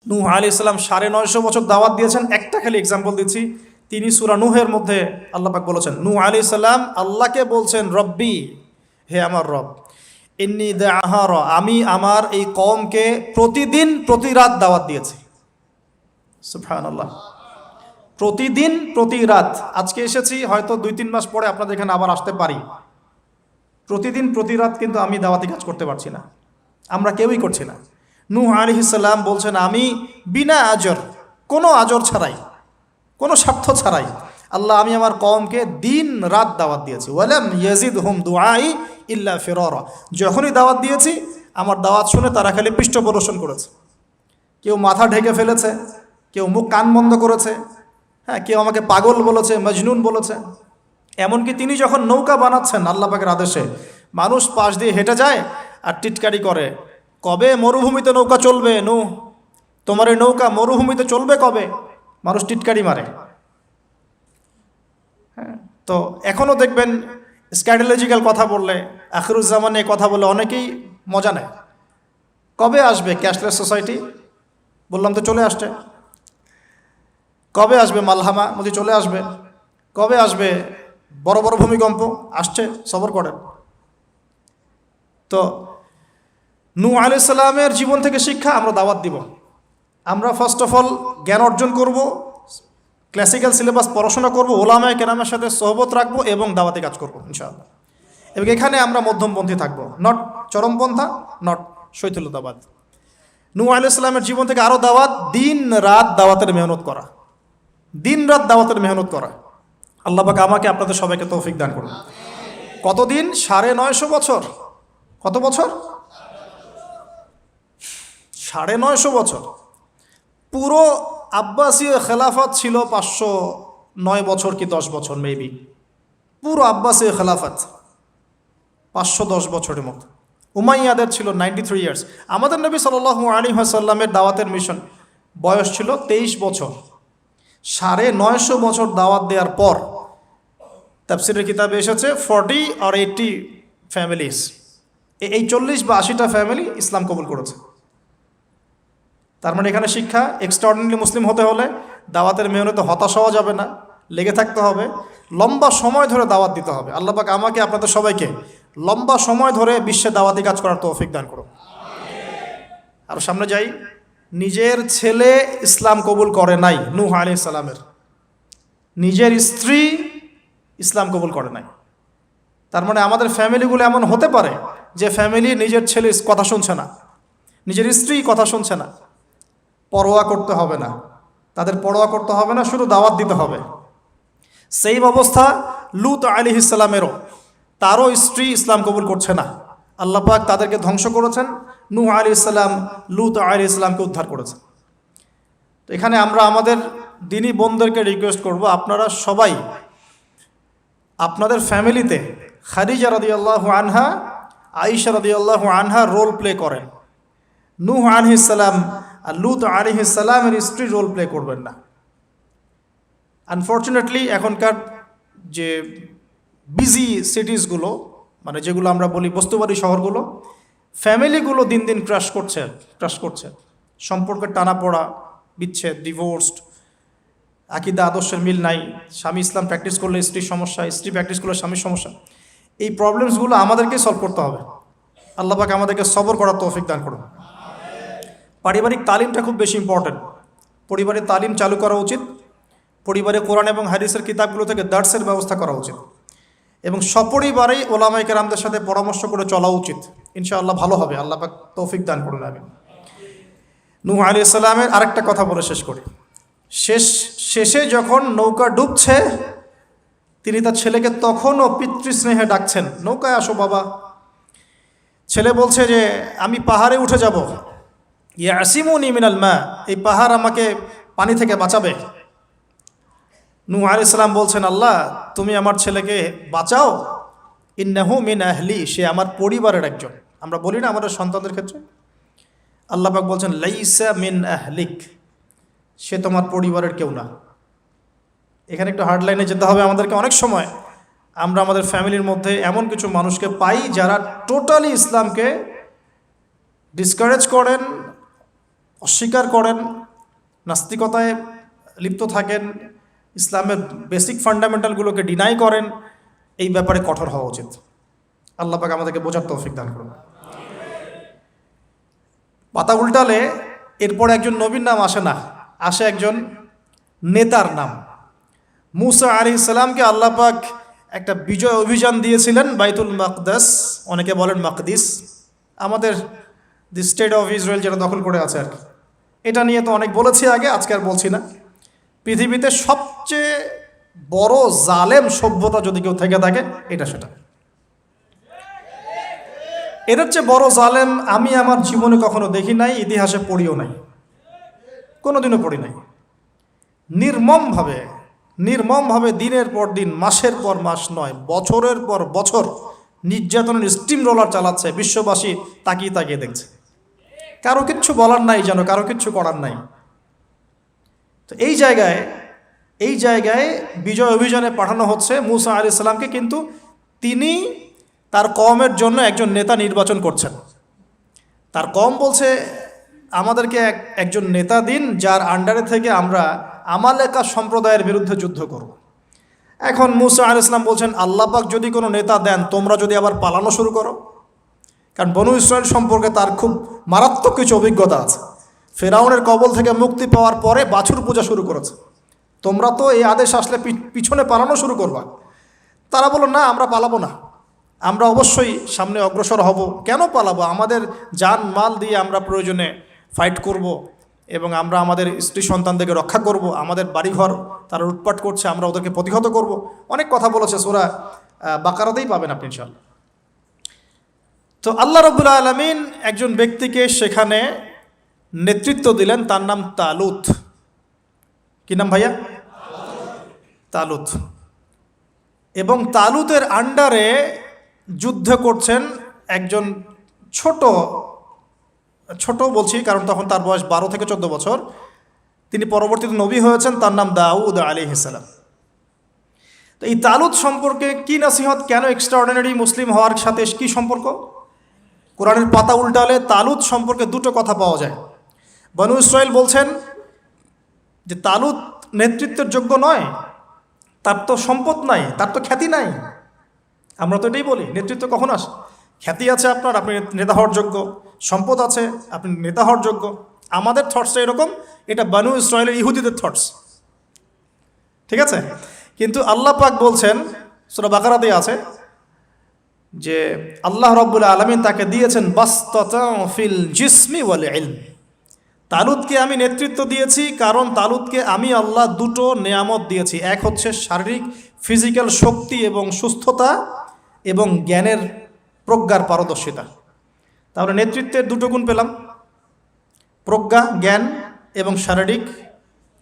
নূহ আলাইহিস সালাম 950 বছর দাওয়াত দিয়েছেন। একটা খালি এক্সাম্পল দিচ্ছি, তিনি সূরা নূহের মধ্যে আল্লাহ পাক বলেছেন, নূহ আলাইহিস সালাম আল্লাহকে বলছেন, রব্বি, হে আমার রব, ইন্নী দাআহার, আমি আমার এই কওমকে প্রতিদিন প্রতি রাত দাওয়াত দিয়েছি। সুবহানাল্লাহ, প্রতিদিন প্রতি রাত। আজকে এসেছি, হয়তো 2-3 মাস পরে আপনাদের এখানে আবার আসতে পারি। প্রতিদিন প্রতি রাত কিন্তু আমি দাওয়াতি কাজ করতে পারছি না, আমরা কেউই করছি না। নূহ আলাইহিস সালাম বলছেন, আমি বিনা আজর, কোনো আজর ছাড়াই, কোনো স্বার্থ ছাড়াই, আল্লাহ, আমি আমার কওমকে দিন রাত দাওয়াত দিয়েছি। ওয়ালাম ইয়াজিদহুম দুআই ইল্লা ফিরারা, যখনই দাওয়াত দিয়েছি আমার দাওয়াত শুনে তারা খালি পৃষ্ঠ প্রদর্শন করেছে। কেউ মাথা ঢেকে ফেলেছে, কেউ মুখ কান বন্ধ করেছে, হ্যাঁ, কেউ আমাকে পাগল বলেছে, মজনুন বলেছে। এমনকি তিনি যখন নৌকা বানাচ্ছেন আল্লাহ পাকের আদেশে, মানুষ পাশ দিয়ে হেঁটে যায় আর টিটকারি করে, কবে মরুভূমিতে নৌকা চলবে নূহ, তোমার এই নৌকা মরুভূমিতে চলবে কবে? মানুষ টিটকারি মারে। হ্যাঁ, তো এখনও দেখবেন স্ক্যাটোলজিক্যাল কথা বললে, আখিরুজ্জামানে কথা বলে অনেকেই মজা নেয়। কবে আসবে ক্যাশলেস সোসাইটি? বললাম তো চলে আসছে। কবে আসবে মালহামা? বলছি চলে আসবে। কবে আসবে বড় বড় ভূমিকম্প? আসছে, সবর করেন। তো নূহ আলাইহিস সালামের জীবন থেকে শিক্ষা আমরা দাওয়াত দিব। আমরা ফার্স্ট অফ অল জ্ঞান অর্জন করব, ক্লাসিক্যাল সিলেবাস পড়াশোনা করব, ওলামায়ে কেরামের সাথে সোহবত রাখবো এবং দাওয়াতি কাজ করব ইনশাআল্লাহ। এবং এখানে আমরা মধ্যমপন্থী থাকবো, নট চরমপন্থা, নট শৈথিলতাবাদ। নূহ আলাইহিস সালামের জীবন থেকে আরও দাওয়াত, দিন রাত দাওয়াতের মেহনত করা, দিন রাত দাওয়াতের মেহনত করা। আল্লাহ পাক আমাকে আপনাদের সবাইকে তৌফিক দান করুন। কতদিন? 950 বছর। কত বছর? 950 বছর। পুরো আব্বাসীয় খেলাফত ছিল 509 বছর কি 10 বছর মেবি। পুরো আব্বাসীয় খেলাফত 510 বছরের মতো। উমাইয়াদের ছিল 93 ইয়ার্স। আমাদের নবী সাল্লাল্লাহু আলাইহি ওয়াসাল্লামের দাওয়াতের মিশন বয়স ছিল 23 বছর। 950 বছর দাওয়াত দেওয়ার পর তাফসীরের কিতাবে এসেছে 40 or 80 ফ্যামিলিজ, এই 40 বা 80টা ফ্যামিলি ইসলাম কবুল করেছে। তার মানে এখানে শিক্ষা, এক্সট্রাঅর্ডিনারি মুসলিম হতে হলে দাওয়াতের মেহনতে হতাশ হওয়া যাবে না, লেগে থাকতে হবে, লম্বা সময় ধরে দাওয়াত দিতে হবে। আল্লাহ পাক আমাকে আপনাদের সবাইকে লম্বা সময় ধরে বিশ্বে দাওয়াতি কাজ করার তৌফিক দান করুন। আর সামনে যাই। নিজের ছেলে ইসলাম কবুল করে নাই নূহ আলাইহিস সালামের, নিজের স্ত্রী ইসলাম কবুল করে নাই। তার মানে আমাদের ফ্যামিলিগুলো এমন হতে পারে যে ফ্যামিলি নিজের ছেলে কথা শুনছে না, নিজের স্ত্রী কথা শুনছে না। পরোয়া করতে হবে না, তাদের পরোয়া করতে হবে না, শুধু দাওয়াত দিতে হবে। সেই অবস্থা লূত আলাইহিস সালামেরও, তারও স্ত্রী ইসলাম কবুল করছে না। আল্লাহ পাক তাদেরকে ধ্বংস করেছেন। নূহ আলাইহিস সালাম লূত আলাইহিস সালামকে উদ্ধার করেছেন। তো এখানে আমরা আমাদের দিনী বোনদেরকে রিকোয়েস্ট করব, আপনারা সবাই আপনাদের ফ্যামিলিতে খাদিজা রাদিয়াল্লাহু আনহা, আয়েশা রাদিয়াল্লাহু আনহা রোল প্লে করেন। নূহ আলাইহিস সালাম আর লূত আলাইহিস সালামের স্ত্রী রোল প্লে করবেন না। আনফর্চুনেটলি এখনকার যে বিজি সিটিসগুলো, মানে যেগুলো আমরা বলি বস্তুবাদী শহরগুলো, ফ্যামিলিগুলো দিন দিন ক্রাশ করছে। সম্পর্কের টানাপোড়া, বিচ্ছেদ, ডিভোর্সড, আকীদা আদর্শের মিল নাই, স্বামী ইসলাম প্র্যাকটিস করলে স্ত্রীর সমস্যা, স্ত্রী প্র্যাকটিস করলে স্বামীর সমস্যা। এই প্রবলেমসগুলো আমাদেরকে সলভ করতে হবে। আল্লাহ পাক আমাদেরকে সবর করার তৌফিক দান করুন। পারিবারিক তালিমটা খুব বেশি ইম্পর্টেন্ট। পরিবারের তালিম চালু করা উচিত। পরিবারে কোরআন এবং হাদিসের কিতাবগুলো থেকে দার্সের ব্যবস্থা করা উচিত এবং সপরিবারেই ওলামায়ে কেরামদের সাথে পরামর্শ করে চলা উচিত। ইনশাআল্লাহ ভালো হবে। আল্লাহ পাক তৌফিক দান করুন, আমিন। নূহ আলাইহিস সালামের আরেকটা কথা বলে শেষ করি। শেষে যখন নৌকা ডুবছে, তিনি তার ছেলেকে তখনও পিতৃস্নেহে ডাকছেন, নৌকায় আসো বাবা। ছেলে বলছে যে আমি পাহাড়ে উঠে যাব, ইয়াসিমুনি মিনাল মা, এই পাহাড় আমাকে পানি থেকে বাঁচাবে। নূহ আলাইহিস সালাম বলছেন, আল্লাহ তুমি আমার ছেলেকে বাঁচাও, ইন্নাহু মিন আহলি, সে আমার পরিবারের একজন। আমরা বলি না আমাদের সন্তানদের ক্ষেত্রে, আল্লাহ পাক বলছেন লাইসা মিন আহলিক, সে তোমার পরিবারের কেউ না। এখানে একটু হার্ড লাইনে যেতে হবে আমাদেরকে। অনেক সময় আমরা আমাদের ফ্যামিলির মধ্যে এমন কিছু মানুষকে পাই যারা টোটালি ইসলামকে ডিসকারেজ করেন, অস্বীকার করেন, নাস্তিকতায় লিপ্ত থাকেন, ইসলামের বেসিক ফান্ডামেন্টালগুলোকে ডিনাই করেন, এই ব্যাপারে কঠোর হওয়া উচিত। আল্লাহ পাক আমাদেরকে বোঝার তৌফিক দান করুন। পাতা উল্টালে এরপর একজন নবীর নাম আসে না, আসে একজন নেতার নাম। মুসা আলাইহিস সালামকে আল্লাহ পাক একটা বিজয় অভিযান দিয়েছিলেন বাইতুল মাকদাস, অনেকে বলেন মাকদিস, আমাদের দি স্টেট অফ ইসরায়েল যেটা দখল করে আছে আর কি। এটা নিয়ে তো অনেক বলেছি আগে, আজকে আর বলছি না। পৃথিবীতে সবচেয়ে বড় জালেম সভ্যতা যদি কেউ থেকে থাকে এটা সেটা। এটার চেয়ে বড় জালেম আমি আমার জীবনে কখনো দেখি নাই, ইতিহাসে পড়িও নাই, কোনোদিনও পড়ি নাই। নির্মমভাবে দিনের পর দিন, মাসের পর মাস নয়, বছরের পর বছর নির্যাতনের স্টিম রোলার চালাচ্ছে, বিশ্ববাসী তাকিয়ে তাকিয়ে দেখছে, কারো কিচ্ছু বলার নাই, যেন কারো কিচ্ছু করার নাই। তো এই জায়গায় বিজয় অভিযানে পাঠানো হচ্ছে মুসা আলাইহিস সালামকে, কিন্তু তিনি তার কওমের জন্য একজন নেতা নির্বাচন করছেন। তার কওম বলছে আমাদেরকে একজন নেতা দিন যার আন্ডারে থেকে আমরা আমালেকা সম্প্রদায়ের বিরুদ্ধে যুদ্ধ করব। এখন মুসা আলাইহিস সালাম বলছেন আল্লাহ পাক যদি কোনো নেতা দেন, তোমরা যদি আবার পালানো শুরু করো, কারণ বনু ইসরায়েল সম্পর্কে তার খুব মারাত্মক কিছু অভিজ্ঞতা আছে। ফেরাউনের কবল থেকে মুক্তি পাওয়ার পরে বাছুর পূজা শুরু করেছে, তোমরা তো এই আদেশ আসলে পিছনে পালানো শুরু করবা। তারা বলল না, আমরা পালাবো না, আমরা অবশ্যই সামনে অগ্রসর হব। কেন পালাবো? আমাদের জান মাল দিয়ে আমরা প্রয়োজনে ফাইট করব, এবং আমরা আমাদের স্ত্রী সন্তানদেরকে রক্ষা করব, আমাদের বাড়িঘর তারা লুটপাট করছে, আমরা ওদেরকে প্রতিহত করব। অনেক কথা বলেছে, সূরা বাকারাতেই পাবেন আপনি ইনশাআল্লাহ। তো আল্লাহ রাব্বুল আলামিন একজন ব্যক্তিকে সেখানে নেতৃত্ব দিলেন, তার নাম তালুত। কি নাম ভাইয়া? তালুত। এবং তালুতের আন্ডারে যুদ্ধ করছেন একজন ছোট বলছি কারণ তখন তার বয়স 12 থেকে 14 বছর। তিনি পরবর্তীতে নবী হয়েছেন, তার নাম দাউদ আলাইহিস সালাম। তো এই তালুত সম্পর্কে কি নসিহত, কেন এক্সট্রাঅর্ডিনারি মুসলিম হওয়ার সাথে কি সম্পর্ক? কোরআনের পাতা উল্টালে তালুত সম্পর্কে দুটো কথা পাওয়া যায়। বনু ইসরাইল বলছেন যে তালুত নেতৃত্বের যোগ্য নয়, তার তো সম্পদ নাই, তার তো খ্যাতি নাই। আমরা তো এটাই বলি, নেতৃত্ব কখন আসে? খ্যাতি আছে আপনার, আপনি নেতা হওয়ার যোগ্য, সম্পদ আছে, আপনি নেতা হওয়ার যোগ্য। আমাদের থটসটা এরকম, এটা বনু ইসরায়েলের ইহুদিদের থটস, ঠিক আছে? কিন্তু আল্লাহ পাক বলছেন, সূরা বাকারাতে আছে যে আল্লাহ রাব্বুল আলামিন তাকে দিয়েছেন বাসতাতাও ফিল জিসমি ওয়াল ইলম। তালুতকে আমি নেতৃত্ব দিয়েছি কারণ তালুতকে আমি আল্লাহ দুটো নেয়ামত দিয়েছি। এক হচ্ছে শারীরিক ফিজিক্যাল শক্তি এবং সুস্থতা, এবং জ্ঞানের প্রজ্ঞার পারদর্শিতা। তাহলে নেতৃত্বের দুটো গুণ পেলাম, প্রজ্ঞা, জ্ঞান এবং শারীরিক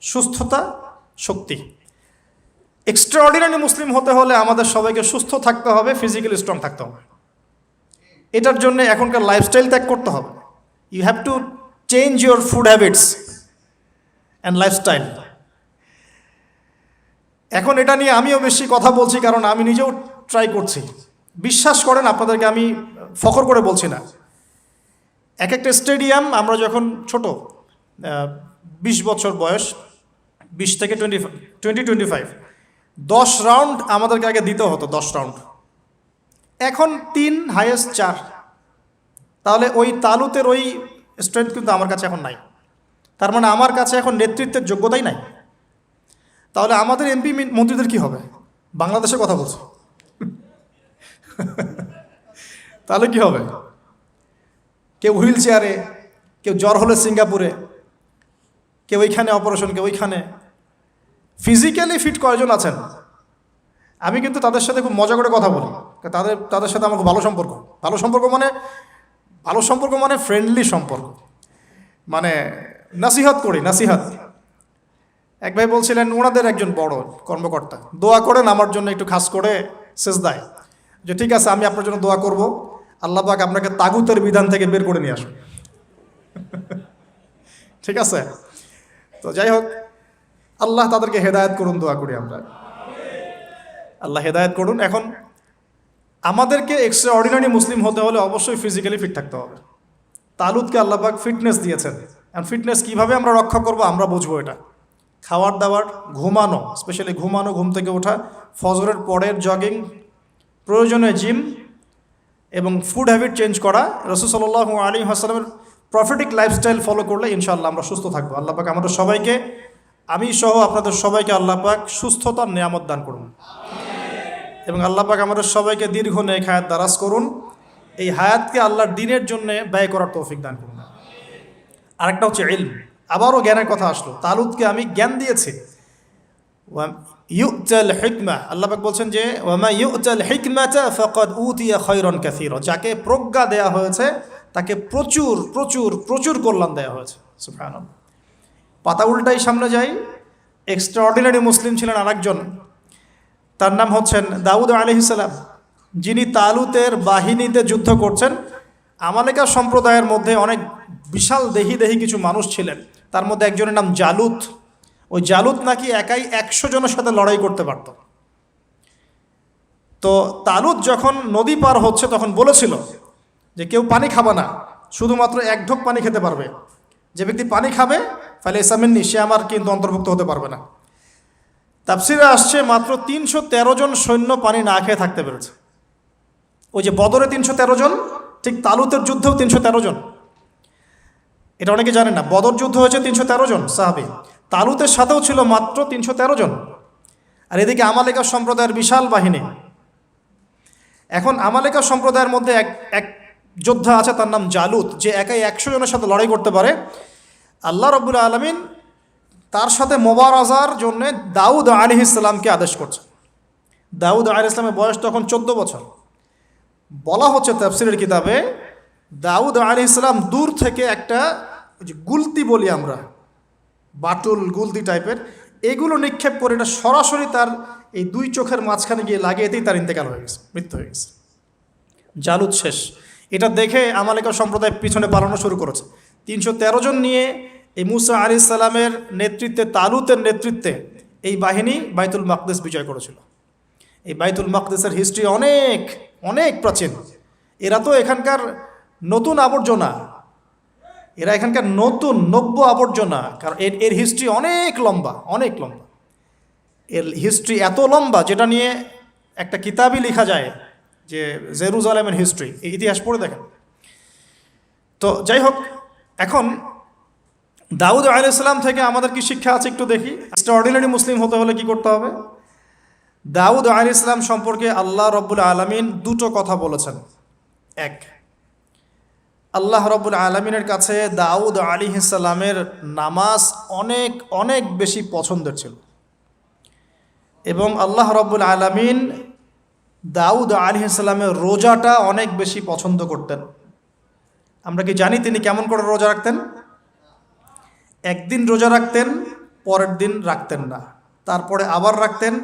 সুস্থতা, শক্তি। এক্সট্রাঅর্ডিনারি মুসলিম হতে হলে আমাদের সবাইকে সুস্থ থাকতে হবে, ফিজিক্যালি স্ট্রং থাকতে হবে। এটার জন্য এখনকার লাইফস্টাইল ত্যাগ করতে হবে। You have to change your food habits and lifestyle. এখন এটা নিয়ে আমিও বেশি কথা বলছি কারণ আমি নিজেও ট্রাই করছি। বিশ্বাস করেন, আপনাদেরকে আমি ফখর করে বলছি না। এক একটা স্টেডিয়াম আমরা যখন ছোট, 20 বছর বয়স, 20 থেকে 25, 10 রাউন্ড আমাদেরকে আগে দিতে হতো, 10 রাউন্ড। এখন 3, হাইয়েস্ট 4। তাহলে ওই তালুতের ওই স্ট্রেংথ কিন্তু আমার কাছে এখন নাই। তার মানে আমার কাছে এখন নেতৃত্বের যোগ্যতাই নাই। তাহলে আমাদের এমপি মন্ত্রীদের কি হবে? বাংলাদেশের কথা বলছে, তাহলে কি হবে? কেউ হুইল চেয়ারে, কেউ জ্বর হলে সিঙ্গাপুরে, কেউ ওইখানে অপারেশন, কেউ ওইখানে। ফিজিক্যালি ফিট কয়জন আছেন? আমি কিন্তু তাদের সাথে খুব মজা করে কথা বলি, তাদের সাথে আমার খুব ভালো সম্পর্ক। ভালো সম্পর্ক মানে ফ্রেন্ডলি সম্পর্ক, মানে নাসিহত করি, নাসিহত। এক ভাই বলছিলেন, ওনাদের একজন বড় কর্মকর্তা, দোয়া করেন আমার জন্য একটু খাস করে সেজদায়, যে ঠিক আছে আমি আপনার জন্য দোয়া করব, আল্লাহ পাক আপনাকে তাগুতের বিধান থেকে বের করে নিয়ে আসুন। ঠিক আছে? তো যাই হোক, আল্লাহ তাদেরকে হেদায়েত করুন, দোয়া করি আমরা, আল্লাহ হেদায়েত করুন। এখন আমাদেরকে এক্সট্রাঅর্ডিনারি মুসলিম হতে হলে অবশ্যই ফিজিক্যালি ফিট থাকতে হবে। তালুতকে আল্লাহ পাক ফিটনেস দিয়েছেন, অ্যান্ড ফিটনেস কীভাবে আমরা রক্ষা করব আমরা বুঝবো এটা। খাওয়ার দাওয়ার, ঘুমানো, স্পেশালি ঘুমানো, ঘুম থেকে ওঠা, ফজরের পরের জগিং, প্রয়োজনে জিম এবং ফুড হ্যাবিট চেঞ্জ করা। রাসূল সাল্লাল্লাহু আলাইহি ওয়াসাল্লামের প্রফেটিক লাইফস্টাইল ফলো করলে ইনশাআল্লাহ আমরা সুস্থ থাকবো। আল্লাহ পাক আমাদের সবাইকে, আমি সহ আপনাদের সবাইকে আল্লাহ পাক সুস্থতার নিয়ামত দান করুন এবং আল্লাহ পাক আমাদের সবাইকে দীর্ঘ নেক হায়াত দারাজ করুন। এই হায়াতকে আল্লাহর দ্বীনের জন্য ব্যয় করার তৌফিক দান করুন। আরেকটা হচ্ছে ইলম, আবারও জ্ঞানের কথা আসলো। তালুতকে আমি জ্ঞান দিয়েছি। ইউতাল হিকমা, আল্লাহ পাক বলছেন যে ওয়ামা ইউতাল হিকমাতা ফাকাদ উতিয়া খায়রান কাসীরা, যাকে প্রজ্ঞা দেয়া হয়েছে তাকে প্রচুর প্রচুর প্রচুর কল্যাণ দেওয়া হয়েছে। সুবহানাল্লাহ। পাতা উল্টাই সামনে যাই, এক্সট্রাঅর্ডিনারি মুসলিম ছিলেন আরেকজন, তার নাম হচ্ছেন দাউদ আলাইহিস সালাম, যিনি তালুতের বাহিনীতে যুদ্ধ করছেন। আমালেকা সম্প্রদায়ের মধ্যে অনেক বিশাল দেহি কিছু মানুষ ছিলেন, তার মধ্যে একজনের নাম জালুত। ওই জালুত নাকি একাই 100 জনের সাথে লড়াই করতে পারত। তো তালুত যখন নদী পার হচ্ছে তখন বলেছিল যে কেউ পানি খাবে না, শুধুমাত্র 1 ঢোক পানি খেতে পারবে। যে ব্যক্তি পানি খাবে ফালে ইসামিন্নি, সে আমার কিন্তু অন্তর্ভুক্ত হতে পারবে না। তাফসিরে আসছে মাত্র 313 জন সৈন্য পানি না খেয়ে থাকতে পেরেছে। ওই যে বদরে 313 জন, ঠিক তালুতের যুদ্ধেও 313 জন। এটা অনেকে জানে না, বদর যুদ্ধ হয়েছে 313 জন সাহাবী, তালুতের সাথেও ছিল মাত্র 313 জন। আর এদিকে আমালেকা সম্প্রদায়ের বিশাল বাহিনী। এখন আমালেকা সম্প্রদায়ের মধ্যে এক যোদ্ধা আছে, তার নাম জালুত, যে একাই 100 জনের সাথে লড়াই করতে পারে। আল্লাহ রাব্বুল আলামিন তার সাথে মোবারাজার জন্য দাউদ আলাইহিস সালামকে আদেশ করছে। দাউদ আলাইহিস সালামের বয়স তখন 14 বছর। বলা হচ্ছে তাফসীরের কিতাবে, দাউদ আলাইহিস সালাম দূর থেকে একটা গুলতি বলি আমরা, বাটুল গুলতি টাইপের, এগুলো নিক্ষেপ করে এটা সরাসরি তার এই 2 চোখের মাঝখানে গিয়ে লাগিয়েতেই তার ইন্তেকাল হয়ে গেছে, মৃত্যু হয়ে গেছে। জালুত শেষ। এটা দেখে আমালেকা সম্প্রদায় পিছনে পালানো শুরু করেছে। 313 জন নিয়ে এই মুসা আলাইহিস সালামের নেতৃত্বে, তালুতের নেতৃত্বে এই বাহিনী বাইতুল মাকদিস বিজয় করেছিল। এই বাইতুল মাকদিসের হিস্ট্রি অনেক অনেক প্রাচীন। এরা তো এখানকার নতুন আবর্জনা, এরা এখানকার নতুন নব্য আবর্জনা, কারণ এর হিস্ট্রি অনেক লম্বা, অনেক লম্বা। এর হিস্ট্রি এত লম্বা যেটা নিয়ে একটা কিতাবই লেখা যায়, যে জেরুজালেমের হিস্ট্রি, এই ইতিহাস পড়ে দেখেন। তো যাই হোক, এখন দাউদ আলাইহিস সালাম থেকে আমাদের কি শিক্ষা আছে একটু দেখি। এক্সট্রাঅর্ডিনারি মুসলিম হতে হলে কি করতে হবে? দাউদ আলাইহিস সালাম সম্পর্কে আল্লাহ রাব্বুল আলামিন 2টো কথা বলেছেন। এক, আল্লাহ রাব্বুল আলামিনের কাছে দাউদ আলাইহিস সালামের নামাজ অনেক অনেক বেশি পছন্দের ছিল এবং আল্লাহ রাব্বুল আলামিন দাউদ আলাইহিস সালামের রোজাটা অনেক বেশি পছন্দ করতেন। আমরা কি জানি তিনি কেমন করে রোজা রাখতেন? একদিন রোজা রাখতেন, পরের দিন রাখতেন না, তারপরে আবার রাখতেন,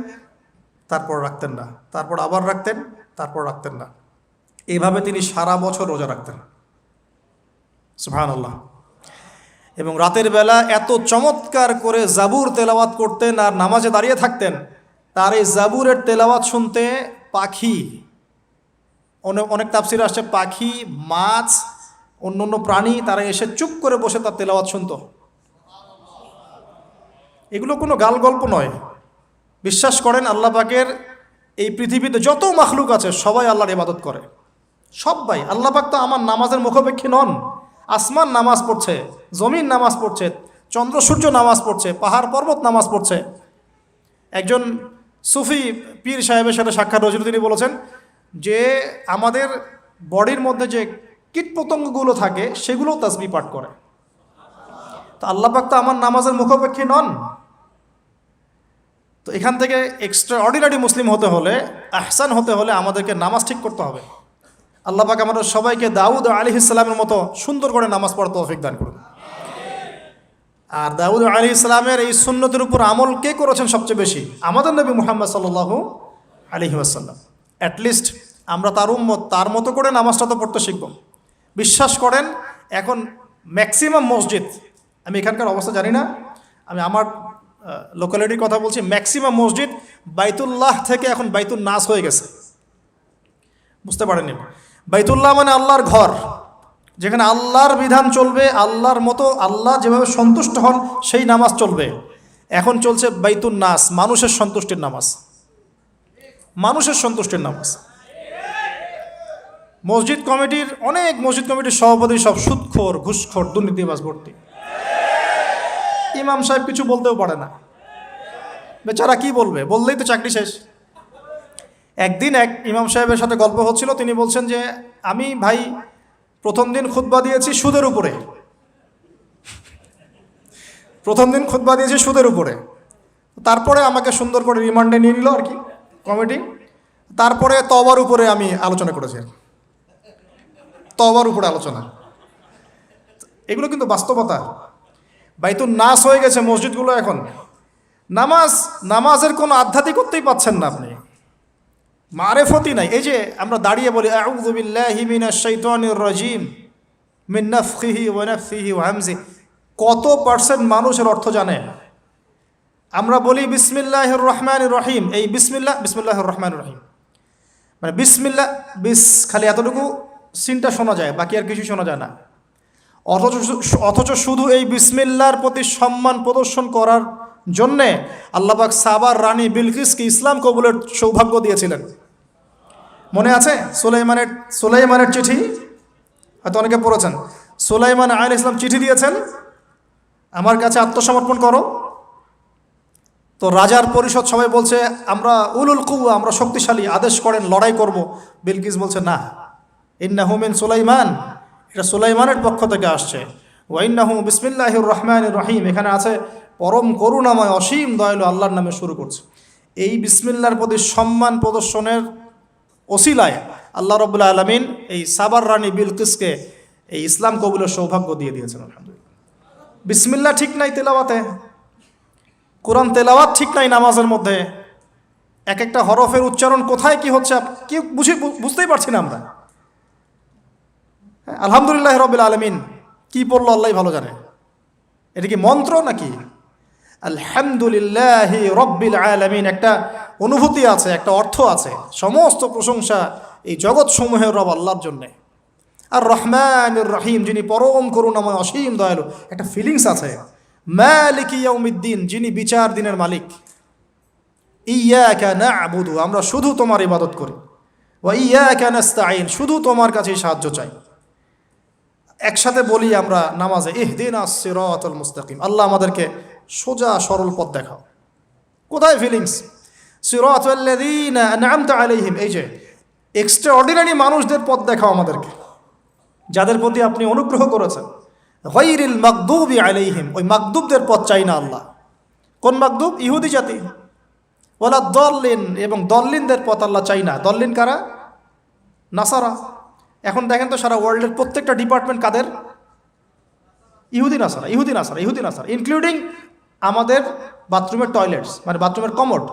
তারপর রাখতেন না, তারপর আবার রাখতেন, তারপর রাখতেন না। এইভাবে তিনি সারা বছর রোজা রাখতেন। সুবহানাল্লাহ। এবং রাতের বেলা এত চমৎকার করে জাবুর তেলাওয়াত করতেন আর নামাজে দাঁড়িয়ে থাকতেন, তার এই জাবুরের তেলাওয়াত শুনতে পাখি, অনেক তাফসীরে আসছে পাখি, মাছ, অন্য প্রাণী, তারা এসে চুপ করে বসে তার তেলাওয়াত শুনত। এগুলো কোনো গাল গল্প নয়। বিশ্বাস করেন আল্লাহ পাকের এই পৃথিবীতে যত মাখলুক আছে সবাই আল্লাহর ইবাদত করে, সবাই। আল্লাহ পাক তো আমার নামাজের মুখাপেক্ষী নন। আসমান নামাজ পড়ছে, জমিন নামাজ পড়ছে, চন্দ্র সূর্য নামাজ পড়ছে, পাহাড় পর্বত নামাজ পড়ছে। একজন সুফি পীর সাহেবের সাথে সাক্ষাৎ হয়েছিল, তিনি বলেছেন যে আমাদের বডির মধ্যে যে কীটপতঙ্গগুলো থাকে সেগুলোও তাসবিহ পাঠ করে। তো আল্লাহ পাক তো আমার নামাজের মুখাপেক্ষী নন। তো এখান থেকে এক্সট্রা অর্ডিনারি মুসলিম হতে হলে, আহসান হতে হলে আমাদেরকে নামাজ ঠিক করতে হবে। আল্লাহ পাক আমাদের সবাইকে দাউদ আলাইহিস সালামের মতো সুন্দর করে নামাজ পড়ার তৌফিক দান করুন। আর দাউদ আলাইহিস সালামের এই সুন্নতের উপর আমল কে করেছেন সবচেয়ে বেশি? আমাদের নবী মুহাম্মদ সাল্লাল্লাহু আলাইহি ওয়াসাল্লাম। অ্যাটলিস্ট আমরা তার উম্মত, তার মতো করে নামাজটা তো পড়তে শিখব। বিশ্বাস করেন এখন ম্যাক্সিমাম মসজিদ, আমি এখানকার অবস্থা জানি না, আমি আমার লোকালিটির কথা বলছি, ম্যাক্সিমাম মসজিদ বাইতুল্লাহ থেকে এখন বাইতুল নাস হয়ে গেছে। বুঝতে পারেননি? বাইতুল্লাহ মানে আল্লাহর ঘর, যেখানে আল্লাহর বিধান চলবে, আল্লাহর মতো আল্লাহ যেভাবে সন্তুষ্ট হন সেই নামাজ চলবে। এখন চলছে বাইতুন নাস, মানুষের সন্তুষ্টির নামাজ, মানুষের সন্তুষ্টির নামাজ। মসজিদ কমিটির অনেক মসজিদ কমিটির সভাপতি সব সুদখোর, ঘুষখোর, দুর্নীতিবাজ ভর্তি। ইমাম সাহেব কিছু বলতেও পারে না, বেচারা কি বলবে, বললেই তো চাকরি শেষ। একদিন এক ইমাম সাহেবের সাথে গল্প হচ্ছিল, তিনি বলছেন যে আমি ভাই প্রথম দিন খুতবা দিয়েছি সুদের উপরে, প্রথম দিন খুতবা দিয়েছি সুদের উপরে, তারপরে আমাকে সুন্দর করে রিমান্ডে নিয়ে নিল আর কি কমিটি, তারপরে তওবার উপরে আমি আলোচনা করেছি, তওবার উপরে আলোচনা। এগুলো কিন্তু বাস্তবতা। বাইতুন নাস হয়ে গেছে মসজিদগুলো এখন। নামাজের কোনো আধ্যাত্মিকতাই পাচ্ছেন না আপনি, মারেফতি নাই। এই যে আমরা দাঁড়িয়ে বলি আউযু বিল্লাহি মিনাশ শাইতানির রাজিম মিন নাফখিহি ওয়া নাফসিহি ওয়া হামজিহি, কত পার্সেন্ট মানুষের অর্থ জানে? আমরা বলি বিসমিল্লাহির রহমানির রহিম, এই বিসমিল্লাহির রহমানির রহিম মানে বিসমিল্লাহ, খালি এতটুকু সিনটা শোনা যায়, বাকি আর কিছু শোনা যায় না। অথচ শুধু এই বিসমিল্লাহর প্রতি সম্মান প্রদর্শন করার জন্যে আল্লাহ পাক সাবার রানী বিলকিসকে ইসলাম কবুলের সৌভাগ্য দিয়েছিলেন। মনে আছে সুলাইমানের চিঠি, হয়তো অনেকে পড়েছেন। সুলাইমান আলাইহিস ইসলাম চিঠি দিয়েছেন, আমার কাছে আত্মসমর্পণ করো। তো রাজার পরিষদ সবাই বলছে আমরা উলুল কুওয়া, আমরা শক্তিশালী, আদেশ করেন লড়াই করব। বিলকিস বলছে না, ইন্নাহু মিন সুলাইমান, এটা সুলাইমানের পক্ষ থেকে আসছে। ওয়া ইন্নাহু বিসমিল্লাহির রহমানির রহিম, এখানে আছে পরম করুণাময় অসীম দয়ালু আল্লাহর নামে শুরু করছে। এই বিসমিল্লাহর প্রতি সম্মান প্রদর্শনের ওসিলায় আল্লাহ রাব্বুল আলামিন এই সাবার রানী বিলকিসকে এই ইসলাম কবুলের সৌভাগ্য দিয়ে দিয়েছেন। আলহামদুলিল্লাহ। বিসমিল্লাহ ঠিক নাই তেলাওয়াতে, কোরআন তেলাওয়াত ঠিক নাই নামাজের মধ্যে, এক একটা হরফের উচ্চারণ কোথায় কি হচ্ছে কি বুঝতেই পারছি না আমরা। আলহামদুলিল্লাহ রাব্বিল আলামিন কি পড়লো আল্লাহই ভালো জানে। এটা কি মন্ত্র নাকি? আলহামদুলিল্লাহি রাব্বিল আলামিন একটা অনুভূতি আছে, একটা অর্থ আছে। সমস্ত প্রশংসা এই জগৎ সমূহের রব আল্লাহর জন্যে। আর রহমানির রহিম, যিনি পরম করুণাময় অসীম দয়ালু, একটা ফিলিংস আছে। মালিকি ইয়াউমিদ্দিন, যিনি বিচার দিনের মালিক। ইয়াকা না'বুদু, আমরা শুধু তোমার ইবাদত করি। ওয়া ইয়াকা নাস্তাঈন, শুধু তোমার কাছেই সাহায্য চাই। একসাথে বলি আমরা নামাজে ইহদিনাস সিরাতাল মুস্তাকিম, আল্লাহ আমাদেরকে সোজা সরল পথ দেখাও। কোথায় ফিলিংস? সিরাতাল্লাযীনা আন'আমতা আলাইহিম, এই যে এক্সট্রা অর্ডিনারি মানুষদের পথ দেখাও আমাদেরকে, যাদের প্রতি আপনি অনুগ্রহ করেছেন। গায়রিল মাগদুবি আলাইহিম, ওই মাগদুবদের পথ চাই না আল্লাহ। কোন মাগদুব? ইহুদি জাতি। ওয়ালা দল্লিন, এবং দল্লিনদের পথ আল্লাহ চাই না। দল্লিন কারা? নাসারা। এখন দেখেন তো সারা ওয়ার্ল্ডের প্রত্যেকটা ডিপার্টমেন্ট কাদের? ইহুদি নাসারা, ইহুদি নাসারা, ইহুদি নাসারা, ইনক্লুডিং আমাদের বাথরুমের টয়লেটস, মানে বাথরুমের কমোড।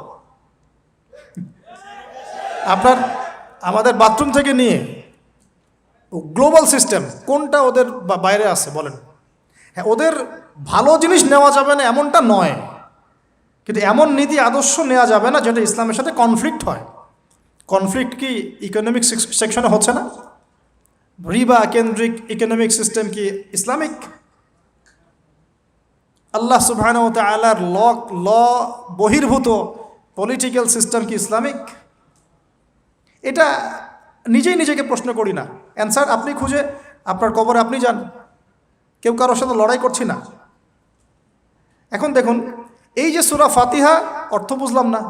আপনার আমাদের বাথরুম থেকে নিয়ে গ্লোবাল সিস্টেম কোনটা ওদের বাইরে আছে বলেন? হ্যাঁ, ওদের ভালো জিনিস নেওয়া যাবে না এমনটা নয়, কিন্তু এমন নীতি আদর্শ নেওয়া যাবে না যেটা ইসলামের সাথে কনফ্লিক্ট হয়। কনফ্লিক্ট কি ইকোনমিক সেকশনে হচ্ছে না? রিবা কেন্দ্রিক ইকোনমিক সিস্টেম কি ইসলামিক? আল্লাহ সুবহানাহু ওয়া তাআলার ল বহির্ভূত পলিটিক্যাল সিস্টেম কি ইসলামিক? এটা নিজেই নিজেকে প্রশ্ন করি না, অ্যান্সার আপনি খুঁজে আপনার কবরে আপনি যান। কেউ কারোর সাথে লড়াই করছি না। এখন দেখুন, এই যে সূরা ফাতিহা অর্থ বুঝলাম না,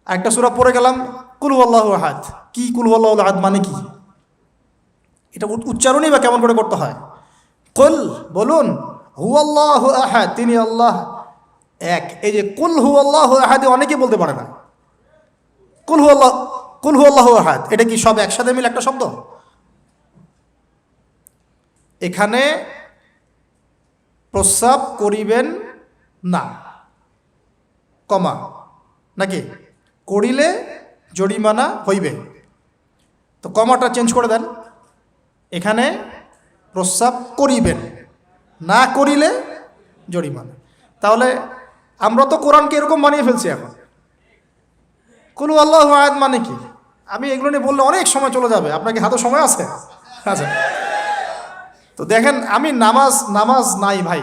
একটা সূরা পড়ে গেলাম কুল হুয়াল্লাহু আহাদ। কি কুল হুয়াল্লাহু আহাদ মানে কি? এটা উচ্চারণই বা কেমন করে করতে হয়? কুল, বলুন, হুয়াল্লাহু আহাদ, তিনি আল্লাহ এক। এই যে কুল হুয়াল্লাহু আহাদ অনেকে বলতে পারে না। কুল হুয়াল্লাহু আহাদ, এটা কি সব একসাথে মিলে একটা শব্দ? এখানে প্রস্রাব করিবেন না, কমা, নাকি করিলে জরিমানা হইবে, তো কমাটা চেঞ্জ করে দেন। এখানে প্রস্রাব করিবেন, না করিলে জরিমানা। তাহলে আমরা তো কোরআনকে এরকম বানিয়ে ফেলছি এখন। কুল আল্লাহু আহাদ মানে কি? আমি এগুলো নিয়ে বললে অনেক সময় চলে যাবে। আপনাকে হাতে সময় আছে? আচ্ছা, তো দেখেন, আমি নামাজ নাই ভাই,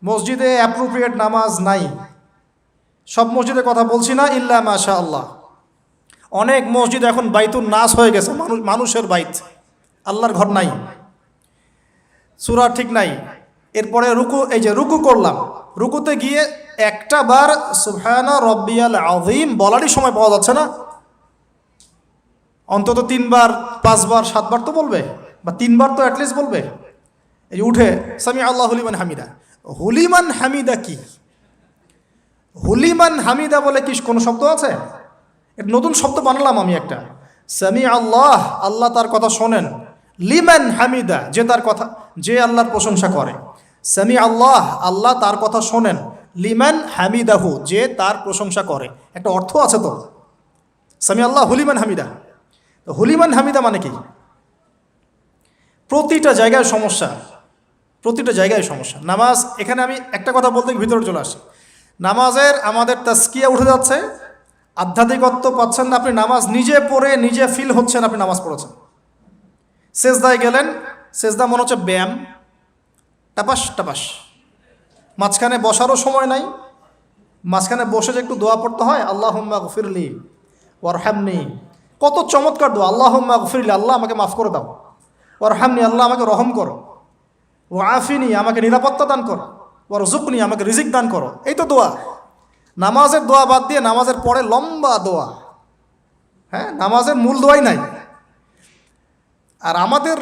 মসজিদে অ্যাপ্রোপ্রিয়েট নামাজ নাই। সব মসজিদের কথা বলছি না, ইল্লা মাশা আল্লাহ। অনেক মসজিদ এখন বাইতুন নাস হয়ে গেছে, মানুষের বাইত, আল্লাহর ঘর নাই, সূরা ঠিক নাই। এরপরে রুকু, এই যে রুকু করলাম, রুকুতে গিয়ে একটা বার সুবহানা রব্বিয়াল আযীম বলারই সময় পাওয়া যাচ্ছে না। অন্তত 3 বার 5 বার 7 বার তো বলবে, বা 3 বার তো অ্যাটলিস্ট বলবে। এই যে উঠে সামি আল্লাহু লিমান হামিদা, হুলিমান হামিদা কি? হুলিমান হামিদা বলে কি কোনো শব্দ আছে? এটা নতুন শব্দ বানালাম আমি একটা। সামি আল্লাহ, আল্লাহ তার কথা শোনেন। লিমান হামিদা, যে তার কথা, যে আল্লাহর প্রশংসা করে। সামি আল্লাহ, আল্লাহ তার কথা শোনেন। লিমান হামিদাহু, যে তার প্রশংসা করে। একটা অর্থ আছে তো, সামি আল্লাহ হুলিমান হামিদা। তো হুলিমান হামিদা মানে কি? প্রতিটা জায়গায় সমস্যা, প্রতিটা জায়গায় সমস্যা। নামাজ, এখানে আমি একটা কথা বলতে ভিতরে চলে আসি। নামাজের আমাদের তাজকিয়া উঠে যাচ্ছে, আধ্যাত্মিকত্ব পাচ্ছেন না। আপনি নামাজ নিজে পড়ে নিজে ফিল হচ্ছেন আপনি নামাজ পড়েছেন। সেজদায় গেলেন, সেজদা মনে হচ্ছে ব্যায়াম, টাপাস টাপাস। মাঝখানে বসারও সময় নাই, মাঝখানে বসে যে একটু দোয়া পড়তে হয়, আল্লাহুম্মা গফিরলি ওয়ারহামনি, কত চমৎকার দোয়া। আল্লাহুম্মা গফিরলি, আল্লাহ আমাকে মাফ করে দাও। ওয়ারহামনি, আল্লাহ আমাকে রহম করো। ও আফিনি, আমাকে নিরাপত্তা দান করো। ওয়ারজুকনি, আমাকে রিজিক দান করো। এই তো দোয়া। নামাজের দোয়া বাদ দিয়ে নামাজের পরে লম্বা দোয়া। হ্যাঁ, নামাজের মূল দোয়াই নাই। আর আমাদের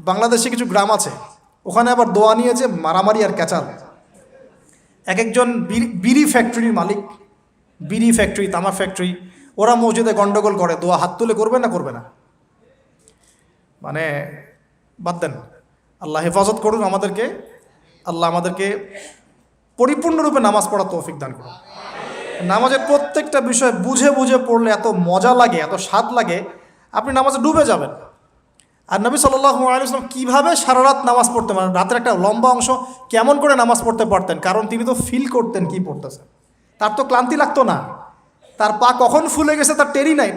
বাংলাদেশে কিছু গ্রাম আছে, ওখানে আবার দোয়া নিয়েছে মারামারি আর ক্যাচাল। এক একজন বিড়ি ফ্যাক্টরির মালিক, বিড়ি ফ্যাক্টরি, তামাক ফ্যাক্টরি, ওরা মসজিদে গন্ডগোল করে, দোয়া হাত তুলে করবে না করবে না। মানে বাদ দেন, আল্লাহ হেফাজত করুন আমাদেরকে। আল্লাহ আমাদেরকে পরিপূর্ণরূপে নামাজ পড়ার তৌফিক দান করুন। নামাজের প্রত্যেকটা বিষয় বুঝে বুঝে পড়লে এত মজা লাগে, এত স্বাদ লাগে, আপনি নামাজে ডুবে যাবেন। আর নবী সাল্লাল্লাহু আলাইহি ওয়াসাল্লাম কীভাবে সারা রাত নামাজ পড়তে পারেন, রাতের একটা লম্বা অংশ কেমন করে নামাজ পড়তে পারতেন? কারণ তিনি তো ফিল করতেন কি পড়তেছেন। তার তো ক্লান্তি লাগতো না, তার পা কখন ফুলে গেছে তার